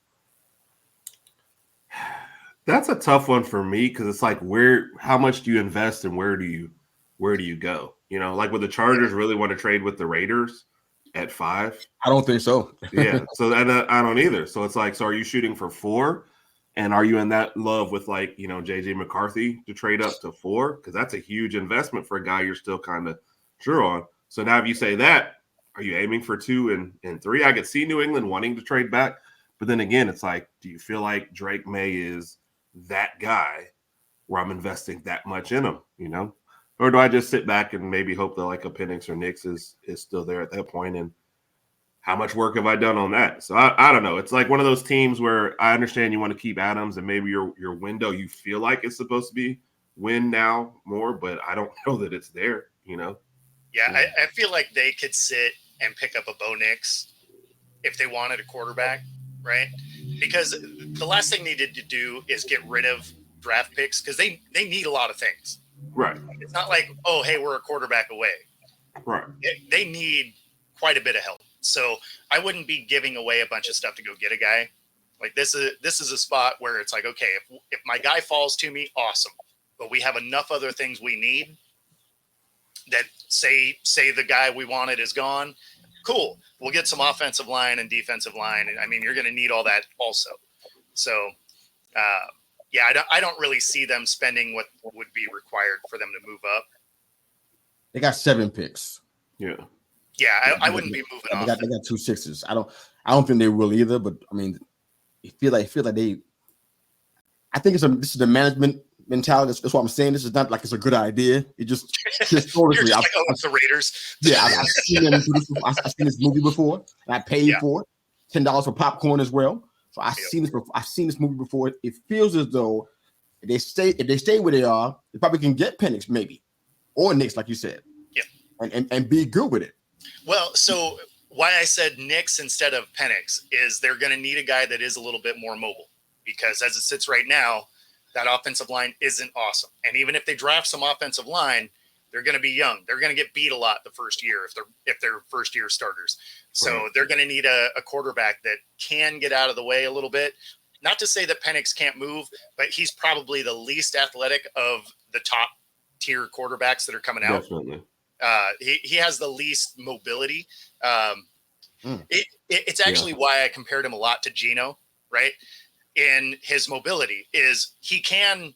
That's a tough one for me because it's like how much do you invest and where do you go? Like would the Chargers really want to trade with the Raiders at 5? I don't think so. Yeah. So I don't either. So it's like, so are you shooting for 4? And are you in that love with JJ McCarthy to trade up to 4? Because that's a huge investment for a guy you're still kind of sure on. So now if you say that, are you aiming for 2 and 3? I could see New England wanting to trade back. But then again, it's like, do you feel like Drake May is that guy where I'm investing that much in him, you know? Or do I just sit back and maybe hope that like a Penix or Knicks is still there at that point? And how much work have I done on that? So I don't know. It's like one of those teams where I understand you want to keep Adams and maybe your window you feel like it's supposed to be win now more, but I don't know that it's there, you know? Yeah, I feel like they could sit and pick up a Bo Nix if they wanted a quarterback, right? Because the last thing they needed to do is get rid of draft picks because they need a lot of things. Right. It's not like, oh, hey, we're a quarterback away. Right. They need quite a bit of help. So I wouldn't be giving away a bunch of stuff to go get a guy. Like this is a spot where it's like, okay, if my guy falls to me, awesome. But we have enough other things we need that say the guy we wanted is gone. Cool. We'll get some offensive line and defensive line. And I mean, you're going to need all that also. So, yeah, I don't really see them spending what would be required for them to move up. They got 7 picks. Yeah. Yeah, I wouldn't be moving off. They got 2 6s. I don't think they will either. But I mean, I feel like they. I think this is the management mentality. That's what I'm saying. This is not like it's a good idea. It just historically, You're just like, it's the Raiders. Yeah, I've seen them. I've seen this movie before. And I paid for it, $10 for popcorn as well. So I've seen this. I've seen this movie before. It feels as though if they stay where they are, they probably can get Penix maybe, or Knicks, like you said. Yeah, and be good with it. Well, so why I said Knicks instead of Penix is they're going to need a guy that is a little bit more mobile because as it sits right now, that offensive line isn't awesome. And even if they draft some offensive line, they're going to be young. They're going to get beat a lot the first year if they're first year starters. So they're going to need a quarterback that can get out of the way a little bit. Not to say that Penix can't move, but he's probably the least athletic of the top tier quarterbacks that are coming out. Definitely. He has the least mobility. It's actually why I compared him a lot to Geno, right? In his mobility is he can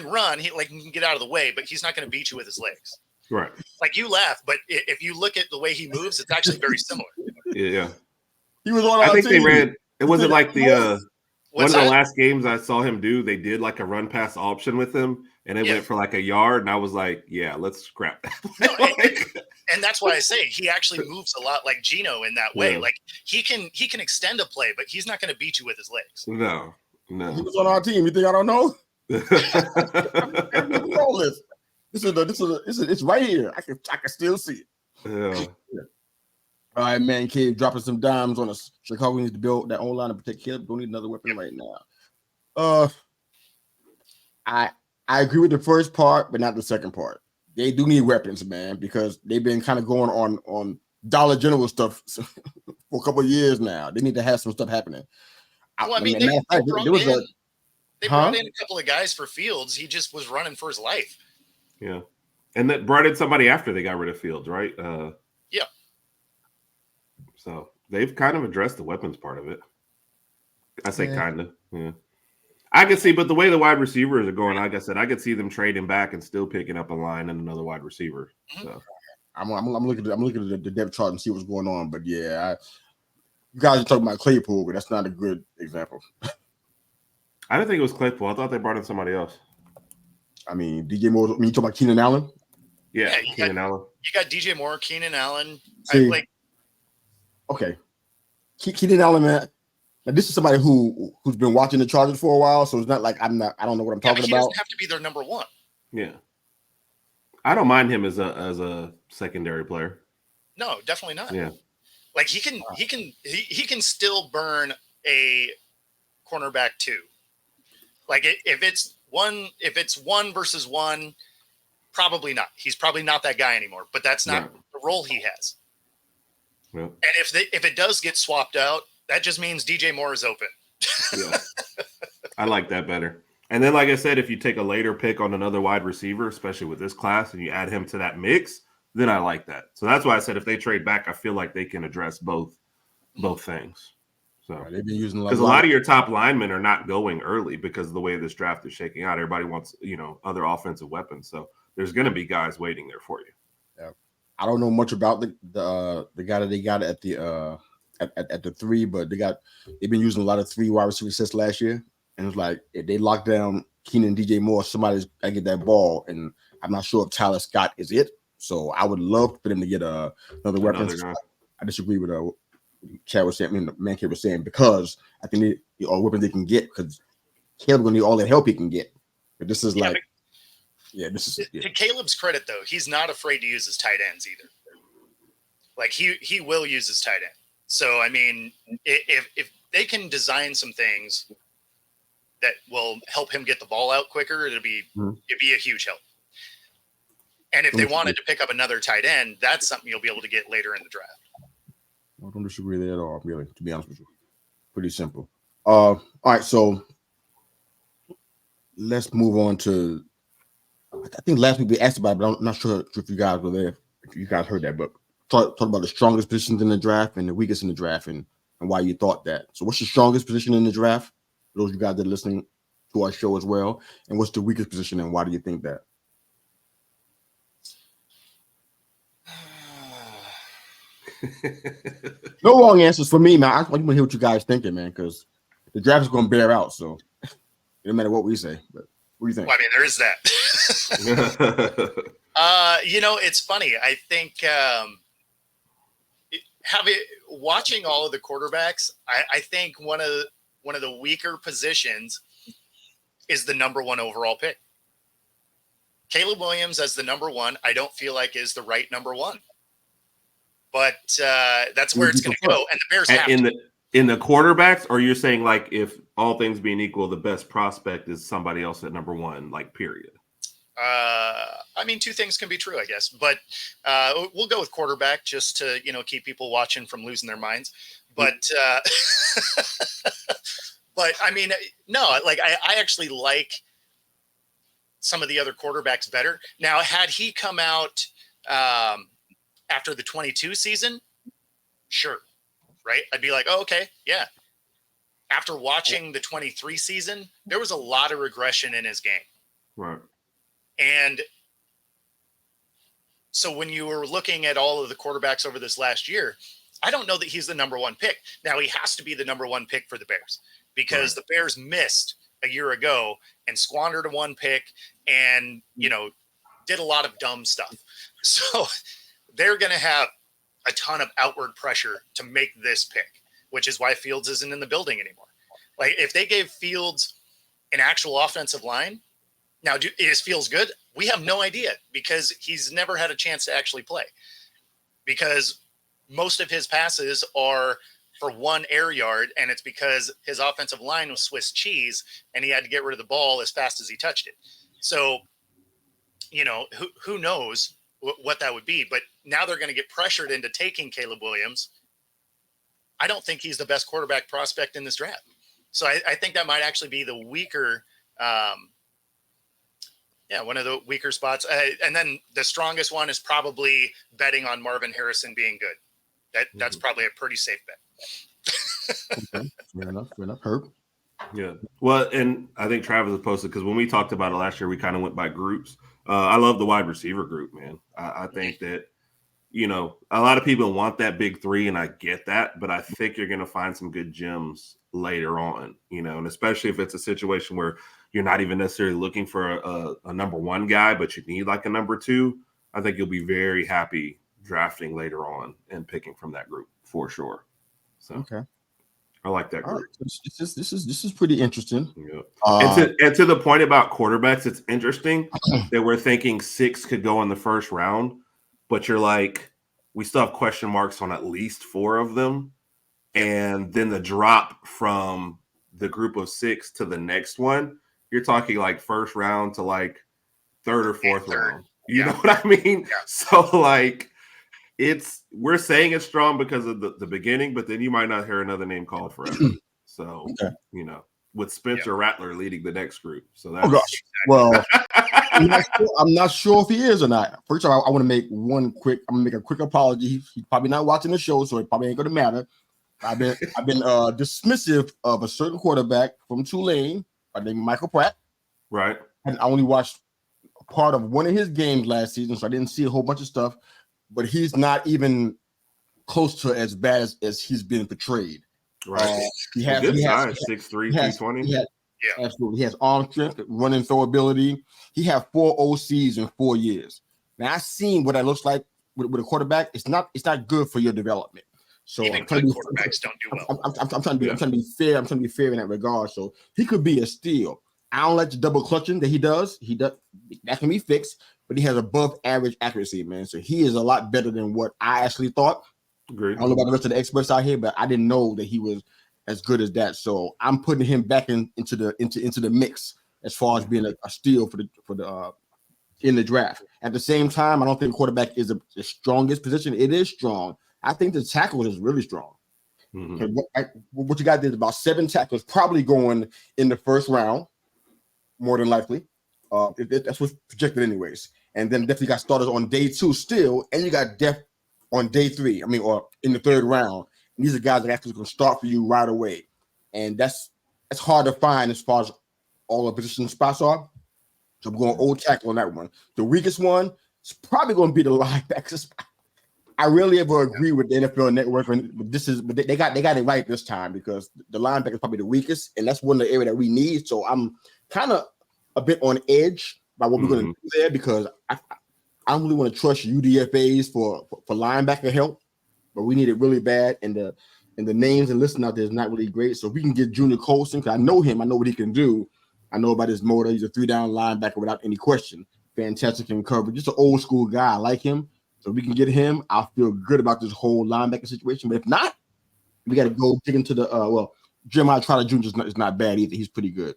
run, he can get out of the way, but he's not going to beat you with his legs. Right. Like you laugh, but if you look at the way he moves, it's actually very similar. Yeah. He was on. I think they ran. It wasn't like the one of the that? last games I saw him do. They did like a run pass option with him, and it went for like a yard. And I was like, yeah, let's scrap that. And that's why I say he actually moves a lot like Geno in that way. Yeah. Like he can extend a play, but he's not going to beat you with his legs. No. He was on our team. You think I don't know? It's right here. I can still see it. Yeah. All right, man. Cave dropping some dimes on us. Chicago needs to build that own line to protect Caleb. Don't need another weapon right now. I agree with the first part, but not the second part. They do need weapons, man, because they've been kind of going on Dollar General stuff for a couple of years now. They need to have some stuff happening. Well, I mean, they brought in a couple of guys for Fields. He just was running for his life. Yeah. And that brought in somebody after they got rid of Fields, right? Yeah. So they've kind of addressed the weapons part of it. I say kind of. Yeah. I can see, but the way the wide receivers are going, like I said, I could see them trading back and still picking up a line and another wide receiver. So I'm looking at the depth chart and see what's going on. But yeah, you guys are talking about Claypool, but that's not a good example. I didn't think it was Claypool. I thought they brought in somebody else. I mean, DJ Moore. I mean, you talking about Keenan Allen? Yeah, Keenan Allen. You got DJ Moore, Keenan Allen. Okay, Keenan Allen, man. Now, this is somebody who's been watching the Chargers for a while, so it's not like I don't know what I'm talking about. He doesn't have to be their number one. Yeah, I don't mind him as a secondary player. No, definitely not. Yeah, like he can still burn a cornerback too. Like if it's one versus one, probably not. He's probably not that guy anymore. But that's not the role he has. Yeah. And if it does get swapped out, that just means DJ Moore is open. Yeah, I like that better. And then, like I said, if you take a later pick on another wide receiver, especially with this class, and you add him to that mix, then I like that. So that's why I said if they trade back, I feel like they can address both things. So they've been using because a lot of your top linemen are not going early because of the way this draft is shaking out. Everybody wants other offensive weapons, so there's going to be guys waiting there for you. Yeah, I don't know much about the guy that they got at the at the 3, but they've been using a lot of 3 wide receiver sets last year, and it's like if they lock down Keenan and DJ Moore, somebody's got to get that ball, and I'm not sure if Tyler Scott is it. So I would love for them to get another weapon. I disagree with Chad was saying, I mean, the man was saying, because I think they are weapons they can get, because Caleb's gonna need all the help he can get. But this is to Caleb's credit though, he's not afraid to use his tight ends either. Like he will use his tight end. So I mean, if they can design some things that will help him get the ball out quicker, it'd be a huge help. And if they wanted to pick up another tight end, that's something you'll be able to get later in the draft. I don't disagree there at all, really, to be honest with you. Pretty simple. All right, so let's move on to, I think last week we asked about it, but I'm not sure if you guys were there, if you guys heard that, but talk about the strongest positions in the draft and the weakest in the draft, and why you thought that. So what's the strongest position in the draft? For those of you guys that are listening to our show as well. And what's the weakest position, and why do you think that? No wrong answers for me, man. I want to hear what you guys thinking, man, because the draft is going to bear out. So no matter what we say, but what do you think? Well, I mean, there is that. It's funny. I think watching all of the quarterbacks, I think one of the weaker positions is the number 1 overall pick. Caleb Williams as the number 1, I don't feel like is the right number 1. But that's where it's going to go, and the Bears have in the quarterbacks. Or you're saying, like, if all things being equal, the best prospect is somebody else at number 1, like, period. I mean, 2 things can be true, I guess, but we'll go with quarterback just to keep people watching from losing their minds. But but I mean, no, like I actually like some of the other quarterbacks better. Now, had he come out after the 22 season, sure, right? I'd be like, oh, okay, yeah. After watching the 23 season, there was a lot of regression in his game. Right. And so when you were looking at all of the quarterbacks over this last year, I don't know that he's the number 1 pick. Now, he has to be the number 1 pick for the Bears, because the Bears missed a year ago and squandered a 1 pick and, did a lot of dumb stuff. So they're going to have a ton of outward pressure to make this pick, which is why Fields isn't in the building anymore. Like, if they gave Fields an actual offensive line, now, is Fields good? We have no idea, because he's never had a chance to actually play, because most of his passes are for 1 air yard, and it's because his offensive line was Swiss cheese and he had to get rid of the ball as fast as he touched it. So, who knows what that would be, but now they're going to get pressured into taking Caleb Williams. I don't think he's the best quarterback prospect in this draft. So I think that might actually be the weaker, one of the weaker spots. And then the strongest one is probably betting on Marvin Harrison being good. That's probably a pretty safe bet. Okay. Fair enough. Herb? Yeah. Well, and I think Travis posted, because when we talked about it last year, we kind of went by groups. I love the wide receiver group, man. I think that, a lot of people want that big 3, and I get that, but I think you're going to find some good gems later on, and especially if it's a situation where you're not even necessarily looking for a number 1 guy, but you need like a number 2. I think you'll be very happy drafting later on and picking from that group for sure. So, okay. I like that group. Right. This is pretty interesting. Yeah. And to the point about quarterbacks, it's interesting that we're thinking 6 could go in the first round, but you're like, we still have question marks on at least 4 of them. And then the drop from the group of 6 to the next one, you're talking like first round to like 3rd or 4th round. You know what I mean? Yeah. So like, we're saying it's strong because of the beginning, but then you might not hear another name called forever. So, with Spencer Rattler leading the next group. So that's well, I'm not sure if he is or not. First of all, I want to make a quick apology. He's probably not watching the show, so it probably ain't gonna matter. I've been dismissive of a certain quarterback from Tulane by the name of Michael Pratt. Right. And I only watched part of one of his games last season, so I didn't see a whole bunch of stuff. But he's not even close to as bad as he's been portrayed. Right. He has good he has, size, 6'3", he has 220. Yeah. Absolutely. He has arm strength, run and throw ability. He had 4 OCs in 4 years. Now I've seen what that looks like with a quarterback. It's not good for your development. So Even good quarterbacks don't do well. I'm trying to be fair. I'm trying to be fair in that regard. So he could be a steal. I don't like the double clutching that he does. That can be fixed, but he has above average accuracy, man. So he is a lot better than what I actually thought. Agreed. I don't know about the rest of the experts out here, but I didn't know that he was as good as that. So I'm putting him back into the mix as far as being a steal for the in the draft. At the same time, I don't think quarterback is the strongest position. It is strong. I think the tackle is really strong. Mm-hmm. What you got is about 7 tackles probably going in the first round, more than likely. That's what's projected anyways. And then definitely got starters on day 2 still, and you got depth on day 3. I mean, or in the 3rd round. And these are guys that actually going to start for you right away. And that's hard to find as far as all the position spots are. So I'm going old tackle on that one. The weakest one is probably going to be the linebacker spot. I really ever agree with the NFL Network, but they got it right this time because the linebacker is probably the weakest, and that's one of the area that we need. So I'm kind of a bit on edge by what we're going to do there because I don't really want to trust UDFAs for linebacker help, but we need it really bad. And the names and listing out there is not really great. So if we can get Junior Colson, because I know him, I know what he can do. I know about his motor. He's a 3-down linebacker without any question. Fantastic in coverage. Just an old school guy. I like him. So if we can get him, I'll feel good about this whole linebacker situation. But if not, we got to go dig into the Jeremiah Trotter Jr. is not bad either. He's pretty good.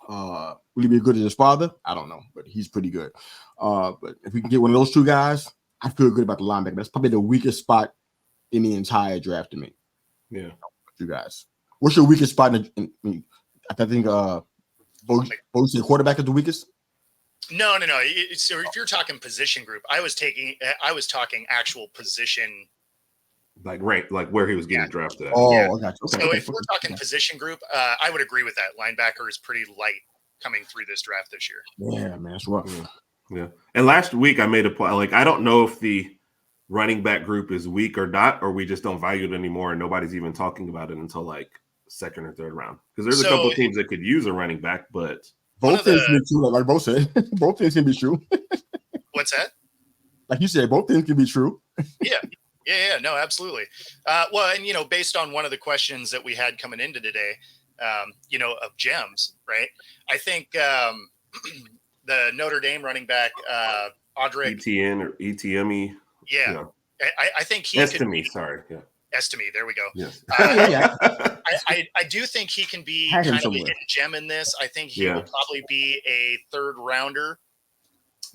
Will he be good as his father? I don't know, but he's pretty good. But if we can get one of those 2 guys, I feel good about the linebacker. That's probably the weakest spot in the entire draft to me. Yeah. You guys. What's your weakest spot? I think Bo said quarterback is the weakest. No. So if you're talking position group, I was talking actual position, like where he was getting drafted at. Oh, yeah. I got you. Okay, so okay, if we're talking position group, I would agree with that. Linebacker is pretty light coming through this draft this year. Yeah, man, that's rough. Yeah. And last week I made a point. Like I don't know if the running back group is weak or not, or we just don't value it anymore, and nobody's even talking about it until like 2nd or 3rd round. Because there's a couple of teams that could use a running back, but both things can be true, like both said. Both things can be true. What's that? Like you said, both things can be true. Yeah. No, absolutely. Well, and based on one of the questions that we had coming into today, of gems, right? I think the Notre Dame running back, Audric ETN or ETME. Yeah. I think he Estime, could. Sorry. Yeah. Estime. There we go. Yes. I do think he can be kind of a hidden gem in this. I think he will probably be a 3rd rounder.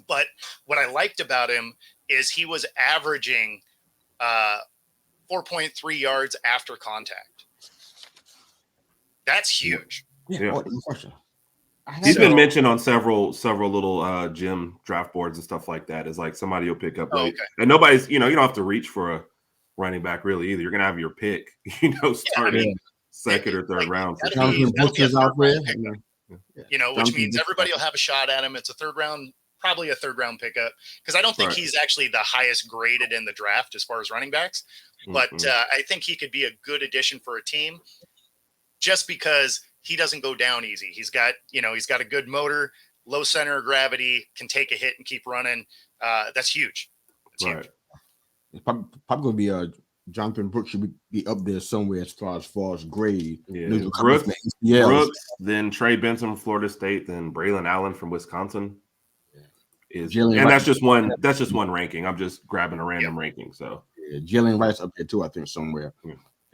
But what I liked about him is he was averaging 4.3 yards after contact. That's huge. Yeah. Question. He's been mentioned on several little gym draft boards and stuff like that. Is like somebody will pick up late. And nobody's, you don't have to reach for a running back really either. You're gonna have your pick, starting 2nd or 3rd round. Which means everybody will have a shot at him. It's a 3rd round, probably a 3rd round pickup, because I don't think he's actually the highest graded in the draft as far as running backs. But I think he could be a good addition for a team, just because he doesn't go down easy. He's got a good motor, low center of gravity, can take a hit and keep running. That's huge. It's huge. It's probably going to be Jonathan Brooks should be up there somewhere as far as grade. Yeah, Brooks, then Trey Benson from Florida State, then Braylon Allen from Wisconsin. That's just one ranking. I'm just grabbing a random ranking. So Jalen Wright's up there too, I think somewhere.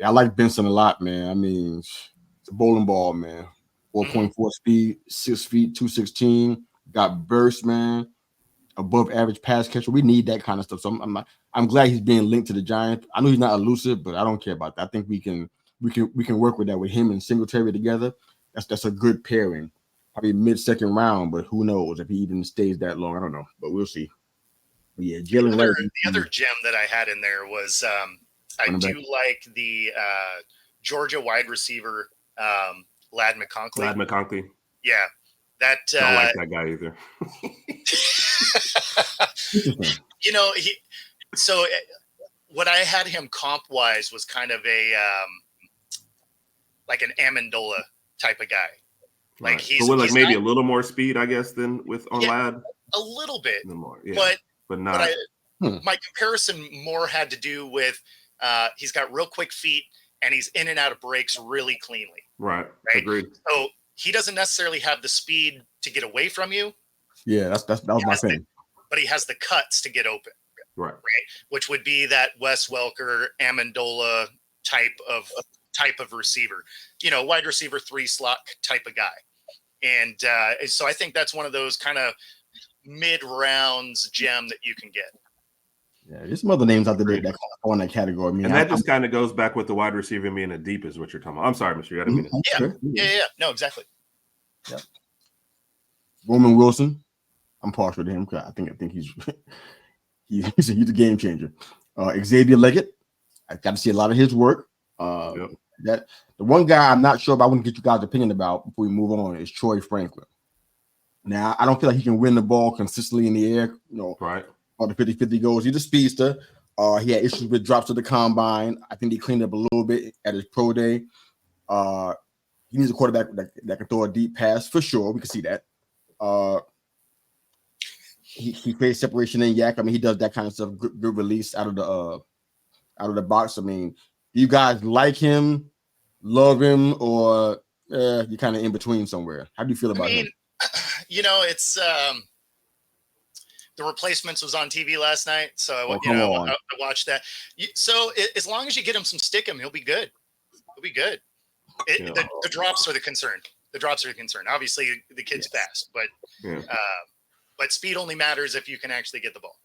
I like Benson a lot, man. I mean, it's a bowling ball, man. 4.4 speed, 6 feet, 216. Got burst, man. Above average pass catcher. We need that kind of stuff. So I'm glad he's being linked to the Giants. I know he's not elusive, but I don't care about that. I think we can work with that with him and Singletary together. That's a good pairing. Probably mid-2nd round, but who knows if he even stays that long? I don't know, but we'll see. But yeah, Jalen Wright. The other gem that I had in there was I do like the Georgia wide receiver Ladd McConkey. Yeah. I don't like that guy either. what I had him comp wise was kind of a like an Amendola type of guy. Like right. He's maybe not, a little more speed, I guess, than with Lad. A little bit more, but not. My comparison more had to do with he's got real quick feet and he's in and out of breaks really cleanly. Right. Agreed. So he doesn't necessarily have the speed to get away from you. Yeah, that was my thing. But he has the cuts to get open. Right. Which would be that Wes Welker, Amendola type of receiver, wide receiver 3 slot type of guy. And so I think that's one of those kind of mid-rounds gem that you can get. Yeah, there's some other names out there that fall in that category. I mean, and that just kind of goes back with the wide receiver being a deep is what you're talking about. I'm sorry, Mr. You had a minute. Yeah. No, exactly. Yeah. Roman Wilson, I'm partial to him because I think he's he's a game changer. Xavier Leggett, I got to see a lot of his work. That the one guy I'm not sure about, I want to get you guys' opinion about before we move on is Troy Franklin. Now, I don't feel like he can win the ball consistently in the air, right? On the 50-50 goals. He's a speedster. He had issues with drops to the combine. I think he cleaned up a little bit at his pro day. He needs a quarterback that can throw a deep pass for sure. We can see that. He creates separation in yak. I mean, he does that kind of stuff. Good release out of the box. I mean, do you guys like him, love him, or you're kind of in between somewhere? How do you feel about him? It's the Replacements was on TV last night, so I watched that. So as long as you get him some stickum, he'll be good. He'll be good. The drops are the concern. Obviously, the kid's fast, but speed only matters if you can actually get the ball.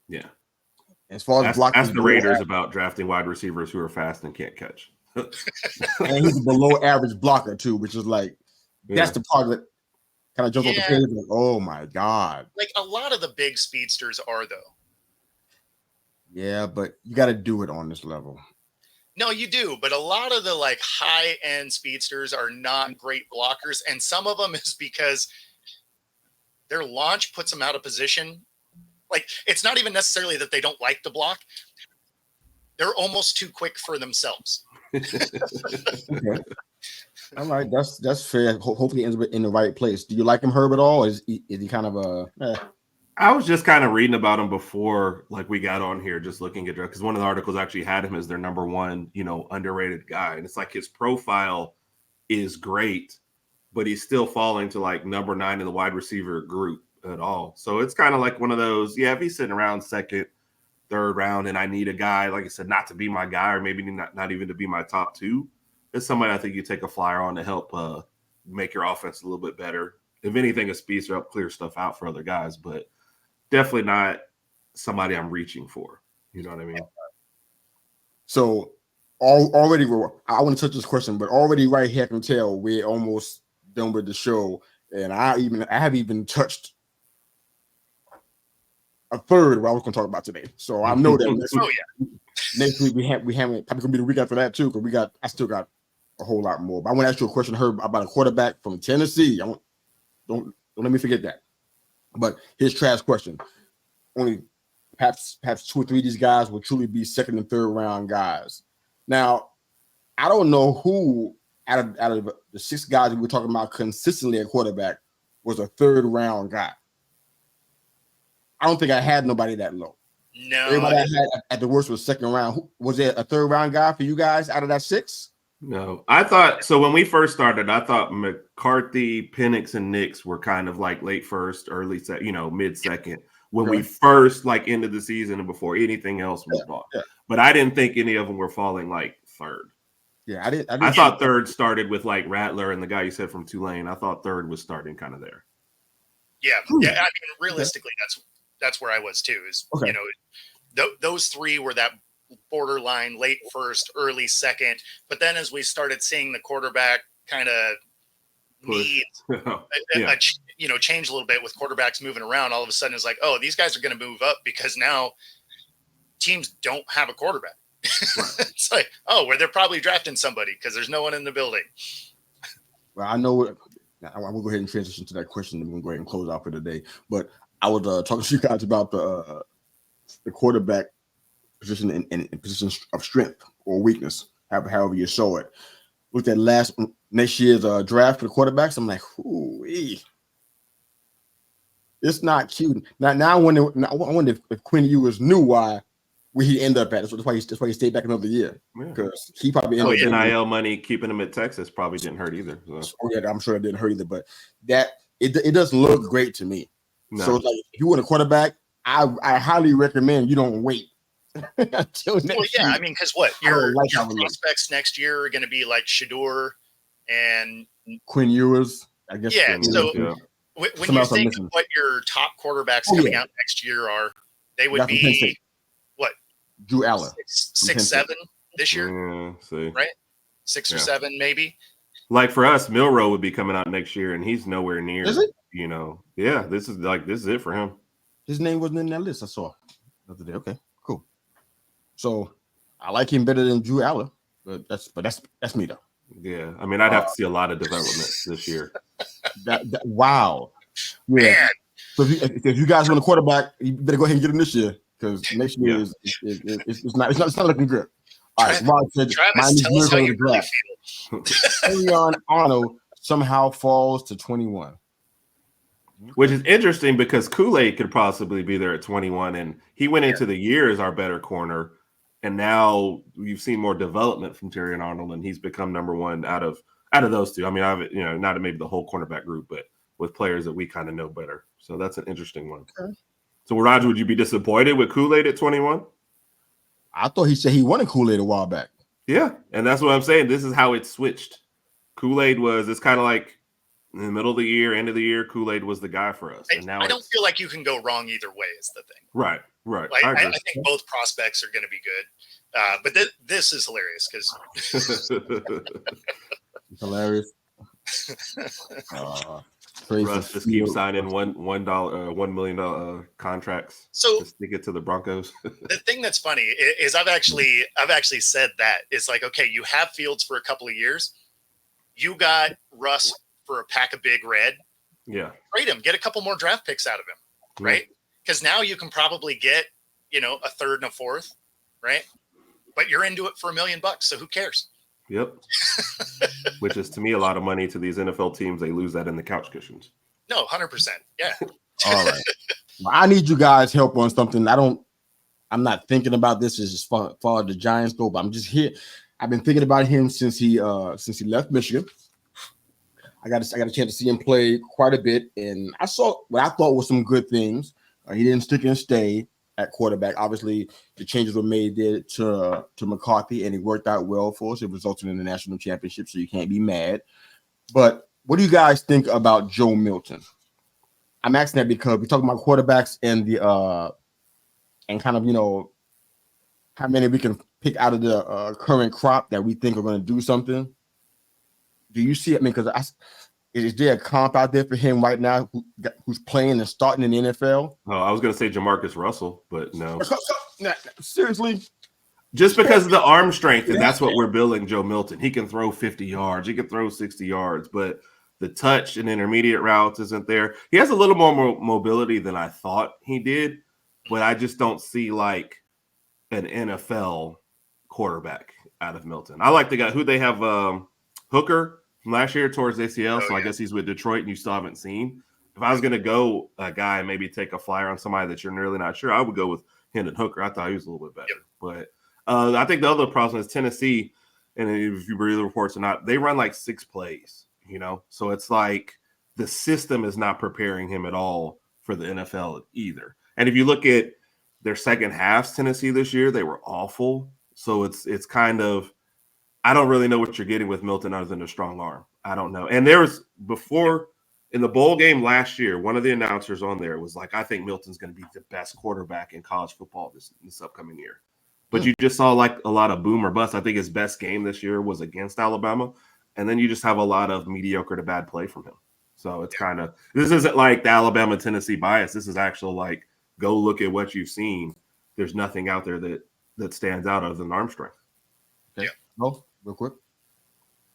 Yeah. As far as blocking, ask the Raiders about drafting wide receivers who are fast and can't catch. And he's a below average blocker too, which is like that's the part that kind of jumps off the page. Like, oh my god! Like a lot of the big speedsters are though. Yeah, but you got to do it on this level. No, you do, but a lot of the like high end speedsters are not great blockers, and some of them is because their launch puts them out of position. Like, it's not even necessarily that they don't like the block. They're almost too quick for themselves. Okay. All right. That's fair. Hopefully he ends up in the right place. Do you like him, Herb, at all? Or is he kind of a... I was just kind of reading about him before, like, we got on here, just looking at draft, because one of the articles actually had him as their number one, underrated guy. And it's like his profile is great, but he's still falling to, like, number 9 in the wide receiver group at all. So it's kind of like one of those, if he's sitting around second, third round, and I need a guy, like I said, not to be my guy, or maybe not even to be my top 2, it's somebody I think you take a flyer on to help make your offense a little bit better. If anything, a speedster up, clear stuff out for other guys, but definitely not somebody I'm reaching for. You know what I mean? So already, I want to touch this question, but already right here I can tell we're almost done with the show, and I haven't even touched a third what I was going to talk about today. So I know that next week we haven't probably gonna be the week after that too, because I still got a whole lot more. But I want to ask you a question, Herb, about a quarterback from Tennessee. Don't let me forget that. But here's trash question. Only perhaps 2 or 3 of these guys will truly be second and third round guys. Now, I don't know who out of the 6 guys that we're talking about consistently at quarterback was a third round guy. I don't think I had nobody that low. No. Everybody I had at the worst was second round. Was there a third round guy for you guys out of that 6? No, I thought so. When we first started, I thought McCarthy, Penix, and Nix were kind of like late first, early mid second when we first ended the season and before anything else was bought. Yeah. But I didn't think any of them were falling like third. Yeah, I didn't. I thought third started with like Rattler and the guy you said from Tulane. I thought third was starting kind of there. Yeah. I mean, realistically, that's where I was too. Those 3 were that borderline late first, early second. But then as we started seeing the quarterback kind of need change a little bit with quarterbacks moving around, all of a sudden it's like, oh, these guys are going to move up because now teams don't have a quarterback. Right. It's like, oh, where they're probably drafting somebody because there's no one in the building. Well, I know. I will go ahead and transition to that question, and we'll go ahead and close out for today. But I was talking to you guys about the quarterback position in positions of strength or weakness, however you show it. Looked at next year's draft for the quarterbacks. I'm like, ooh, it's not cute. Now I wonder if Quinn Ewers knew where he ended up at. That's why he stayed back another year, because he probably ended up NIL money keeping him at Texas probably didn't hurt either. So. Oh yeah, I'm sure it didn't hurt either. But that it doesn't look great to me. No. So it's like, if you want a quarterback, I highly recommend you don't wait until next year. I mean, because what your prospects next year are going to be like Shador and Quinn Ewers, I guess. Yeah. So when you think of what your top quarterbacks coming out next year are, they would be what? Drew Aller, 6'7" this year, right? 6 or 7 maybe. Like for us, Milroe would be coming out next year, and he's nowhere near. Is it? This is it for him. His name wasn't in that list I saw the other day. Okay, cool. So I like him better than Drew Aller, but that's me though. Yeah, I mean, I'd have to see a lot of development this year. Wow, yeah. Man. So if you guys want a quarterback, you better go ahead and get him this year, because next year it's not looking good. All right, Rod said, Travis, tell us how you really feel. Leon Arnold somehow falls to 21. Which is interesting, because Kool-Aid could possibly be there at 21, and he went into the year as our better corner, and now you've seen more development from Terrion Arnold, and he's become number one out of those two. I mean, not maybe the whole cornerback group, but with players that we kind of know better. So that's an interesting one. Okay. So, Roger, would you be disappointed with Kool-Aid at 21? I thought he said he wanted Kool-Aid a while back. Yeah, and that's what I'm saying. This is how it switched. Kool-Aid it's kind of like in the middle of the year, end of the year, Kool-Aid was the guy for us. And now I don't feel like you can go wrong either way is the thing. Right. Like, I think both prospects are going to be good. But this is hilarious because hilarious. Russ just keeps signing $1 million contracts to stick it to the Broncos. The thing that's funny is I've actually said that it's like, okay, you have Fields for a couple of years, you got Russ for a pack of Big Red. Yeah, trade him, get a couple more draft picks out of him, right? Because now you can probably get a third and a fourth, right? But you're into it for $1 million, so who cares? Yep. Which is, to me, a lot of money to these NFL teams. They lose that in the couch cushions. No, 100%. Yeah. All right. I need you guys' help on something. I'm not thinking about this as far as the Giants go, but I'm just here. I've been thinking about him since he left Michigan. I got a chance to see him play quite a bit, and I saw what I thought was some good things. He didn't stick and stay at quarterback. Obviously, the changes were made there to McCarthy, and it worked out well for us. It resulted in the national championship, so you can't be mad. But what do you guys think about Joe Milton? I'm asking that because we're talking about quarterbacks and the and kind of how many we can pick out of the current crop that we think are going to do something. Do you see it? I mean, because is there a comp out there for him right now who's playing and starting in the NFL? Oh, I was going to say Jamarcus Russell, but no. Seriously? Just because of the arm strength, and that's what we're building Joe Milton. He can throw 50 yards. He can throw 60 yards, but the touch and intermediate routes isn't there. He has a little more mobility than I thought he did, but I just don't see like an NFL quarterback out of Milton. I like the guy who they have, Hooker from last year towards ACL, so I guess he's with Detroit and you still haven't seen. If I was going to go a guy and maybe take a flyer on somebody that you're really not sure, I would go with Hendon Hooker. I thought he was a little bit better. But I think the other problem is Tennessee, and if you read the reports or not, they run like 6 plays, So it's like the system is not preparing him at all for the NFL either. And if you look at their second halves, Tennessee this year, they were awful. So it's kind of, I don't really know what you're getting with Milton other than a strong arm. I don't know. And there was before in the bowl game last year, one of the announcers on there was like, I think Milton's going to be the best quarterback in college football this upcoming year. But you just saw like a lot of boom or bust. I think his best game this year was against Alabama. And then you just have a lot of mediocre to bad play from him. So it's kind of, this isn't like the Alabama-Tennessee bias. This is actual like, go look at what you've seen. There's nothing out there that stands out other than arm strength. Okay. Yeah. No, real quick.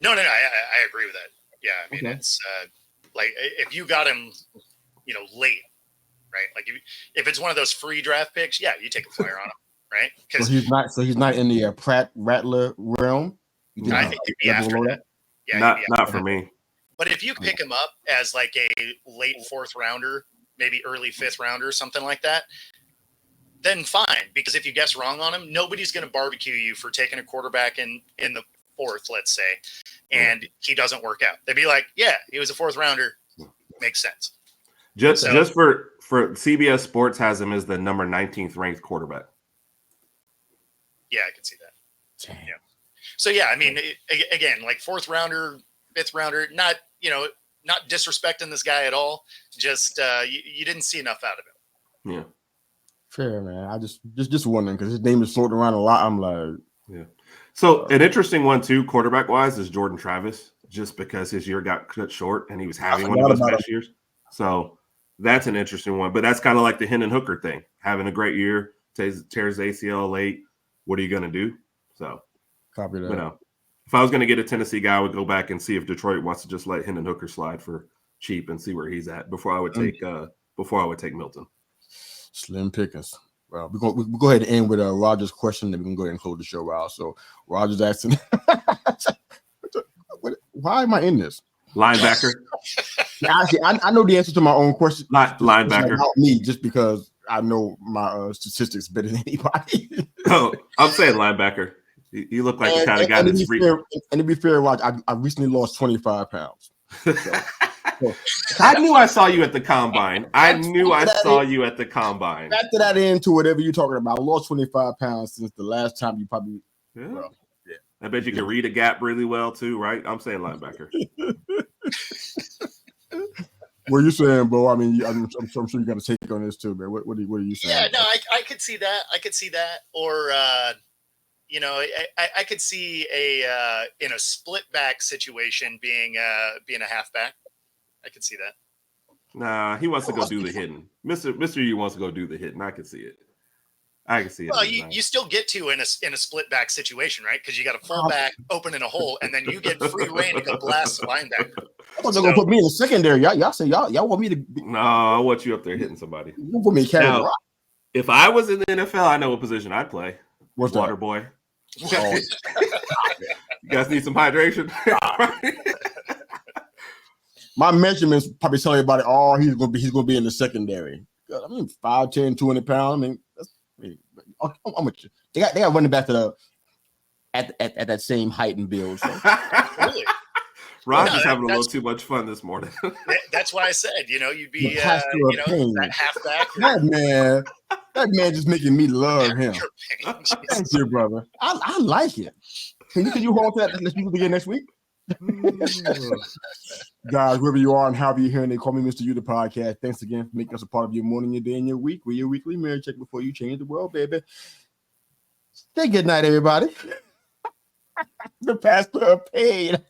No. I agree with that. Yeah. I mean, it's like if you got him, late, right? Like if it's one of those free draft picks, yeah, you take a flyer on him, right? So he's not in the Pratt Rattler realm. You think I he's think he'd be level after below that. Yeah, not for me. But if you pick him up as like a late 4th rounder, maybe early 5th rounder, something like that, then fine. Because if you guess wrong on him, nobody's going to barbecue you for taking a quarterback in the 4th, let's say, and he doesn't work out. They'd be like, yeah, he was a 4th rounder. Makes sense. Just for CBS Sports has him as the number 19th ranked quarterback. Yeah, I can see that. Damn. Yeah. So yeah, I mean, again, like 4th rounder, 5th rounder, not disrespecting this guy at all. Just you didn't see enough out of him. Yeah. Fair, man. I just wondering because his name is floating around a lot. I'm like, yeah. So an interesting one too, quarterback wise, is Jordan Travis, just because his year got cut short and he was having one of his best years. So that's an interesting one. But that's kind of like the Hendon Hooker thing, having a great year, tears ACL late. What are you going to do? So, copy that. You know, if I was going to get a Tennessee guy, I would go back and see if Detroit wants to just let Hendon Hooker slide for cheap and see where he's at before I would take Milton. Slim pickings. Well, we'll go ahead and end with Roger's question, then we can go ahead and close the show out. So Roger's asking, why am I in this? Linebacker. I know the answer to my own question. Linebacker. Not me, just because I know my statistics better than anybody. Oh, I'm saying linebacker. You look like the kind of guy that's free. And to be fair, Roger, I recently lost 25 pounds. So, I knew I saw you at the combine. Factor that into whatever you're talking about. I lost 25 pounds since the last time you probably. Yeah. Well, yeah. I bet you can read a gap really well too, right? I'm saying linebacker. What are you saying, Bo? I mean, I'm sure you got a take on this too, man. What are you saying? Yeah, no, I could see that. I could see that, or I could see a in a split back situation being a halfback. I could see that. Nah, he wants to go do the hitting. Mr. U wants to go do the hitting. I can see it. Well, you still get to in a split back situation, right? Because you got a fullback open in a hole, and then you get free reign to go blast the linebacker. I thought they were gonna put me in the secondary. Y'all say y'all want me to? No, I want you up there hitting somebody. You put me now, if I was in the NFL, I know what position I'd play. What's water that? Boy? Oh. You guys need some hydration. My measurements probably tell everybody, oh, he's gonna be in the secondary. I mean, 5'10", 200 pounds. I mean, I'm with you. They got running back to at that same height and build. So. Really? Roger's having a little too much fun this morning. That's why I said, you'd be, that halfback. That man just making me love him. Thank you, brother. I like it. Can you hold that? Let's do it again next week. Guys, wherever you are and however you're hearing, they call me Mr. U, the podcast. Thanks again for making us a part of your morning, your day, and your week. We're your weekly mirror check before you change the world, baby. Say good night, everybody. The pastor paid.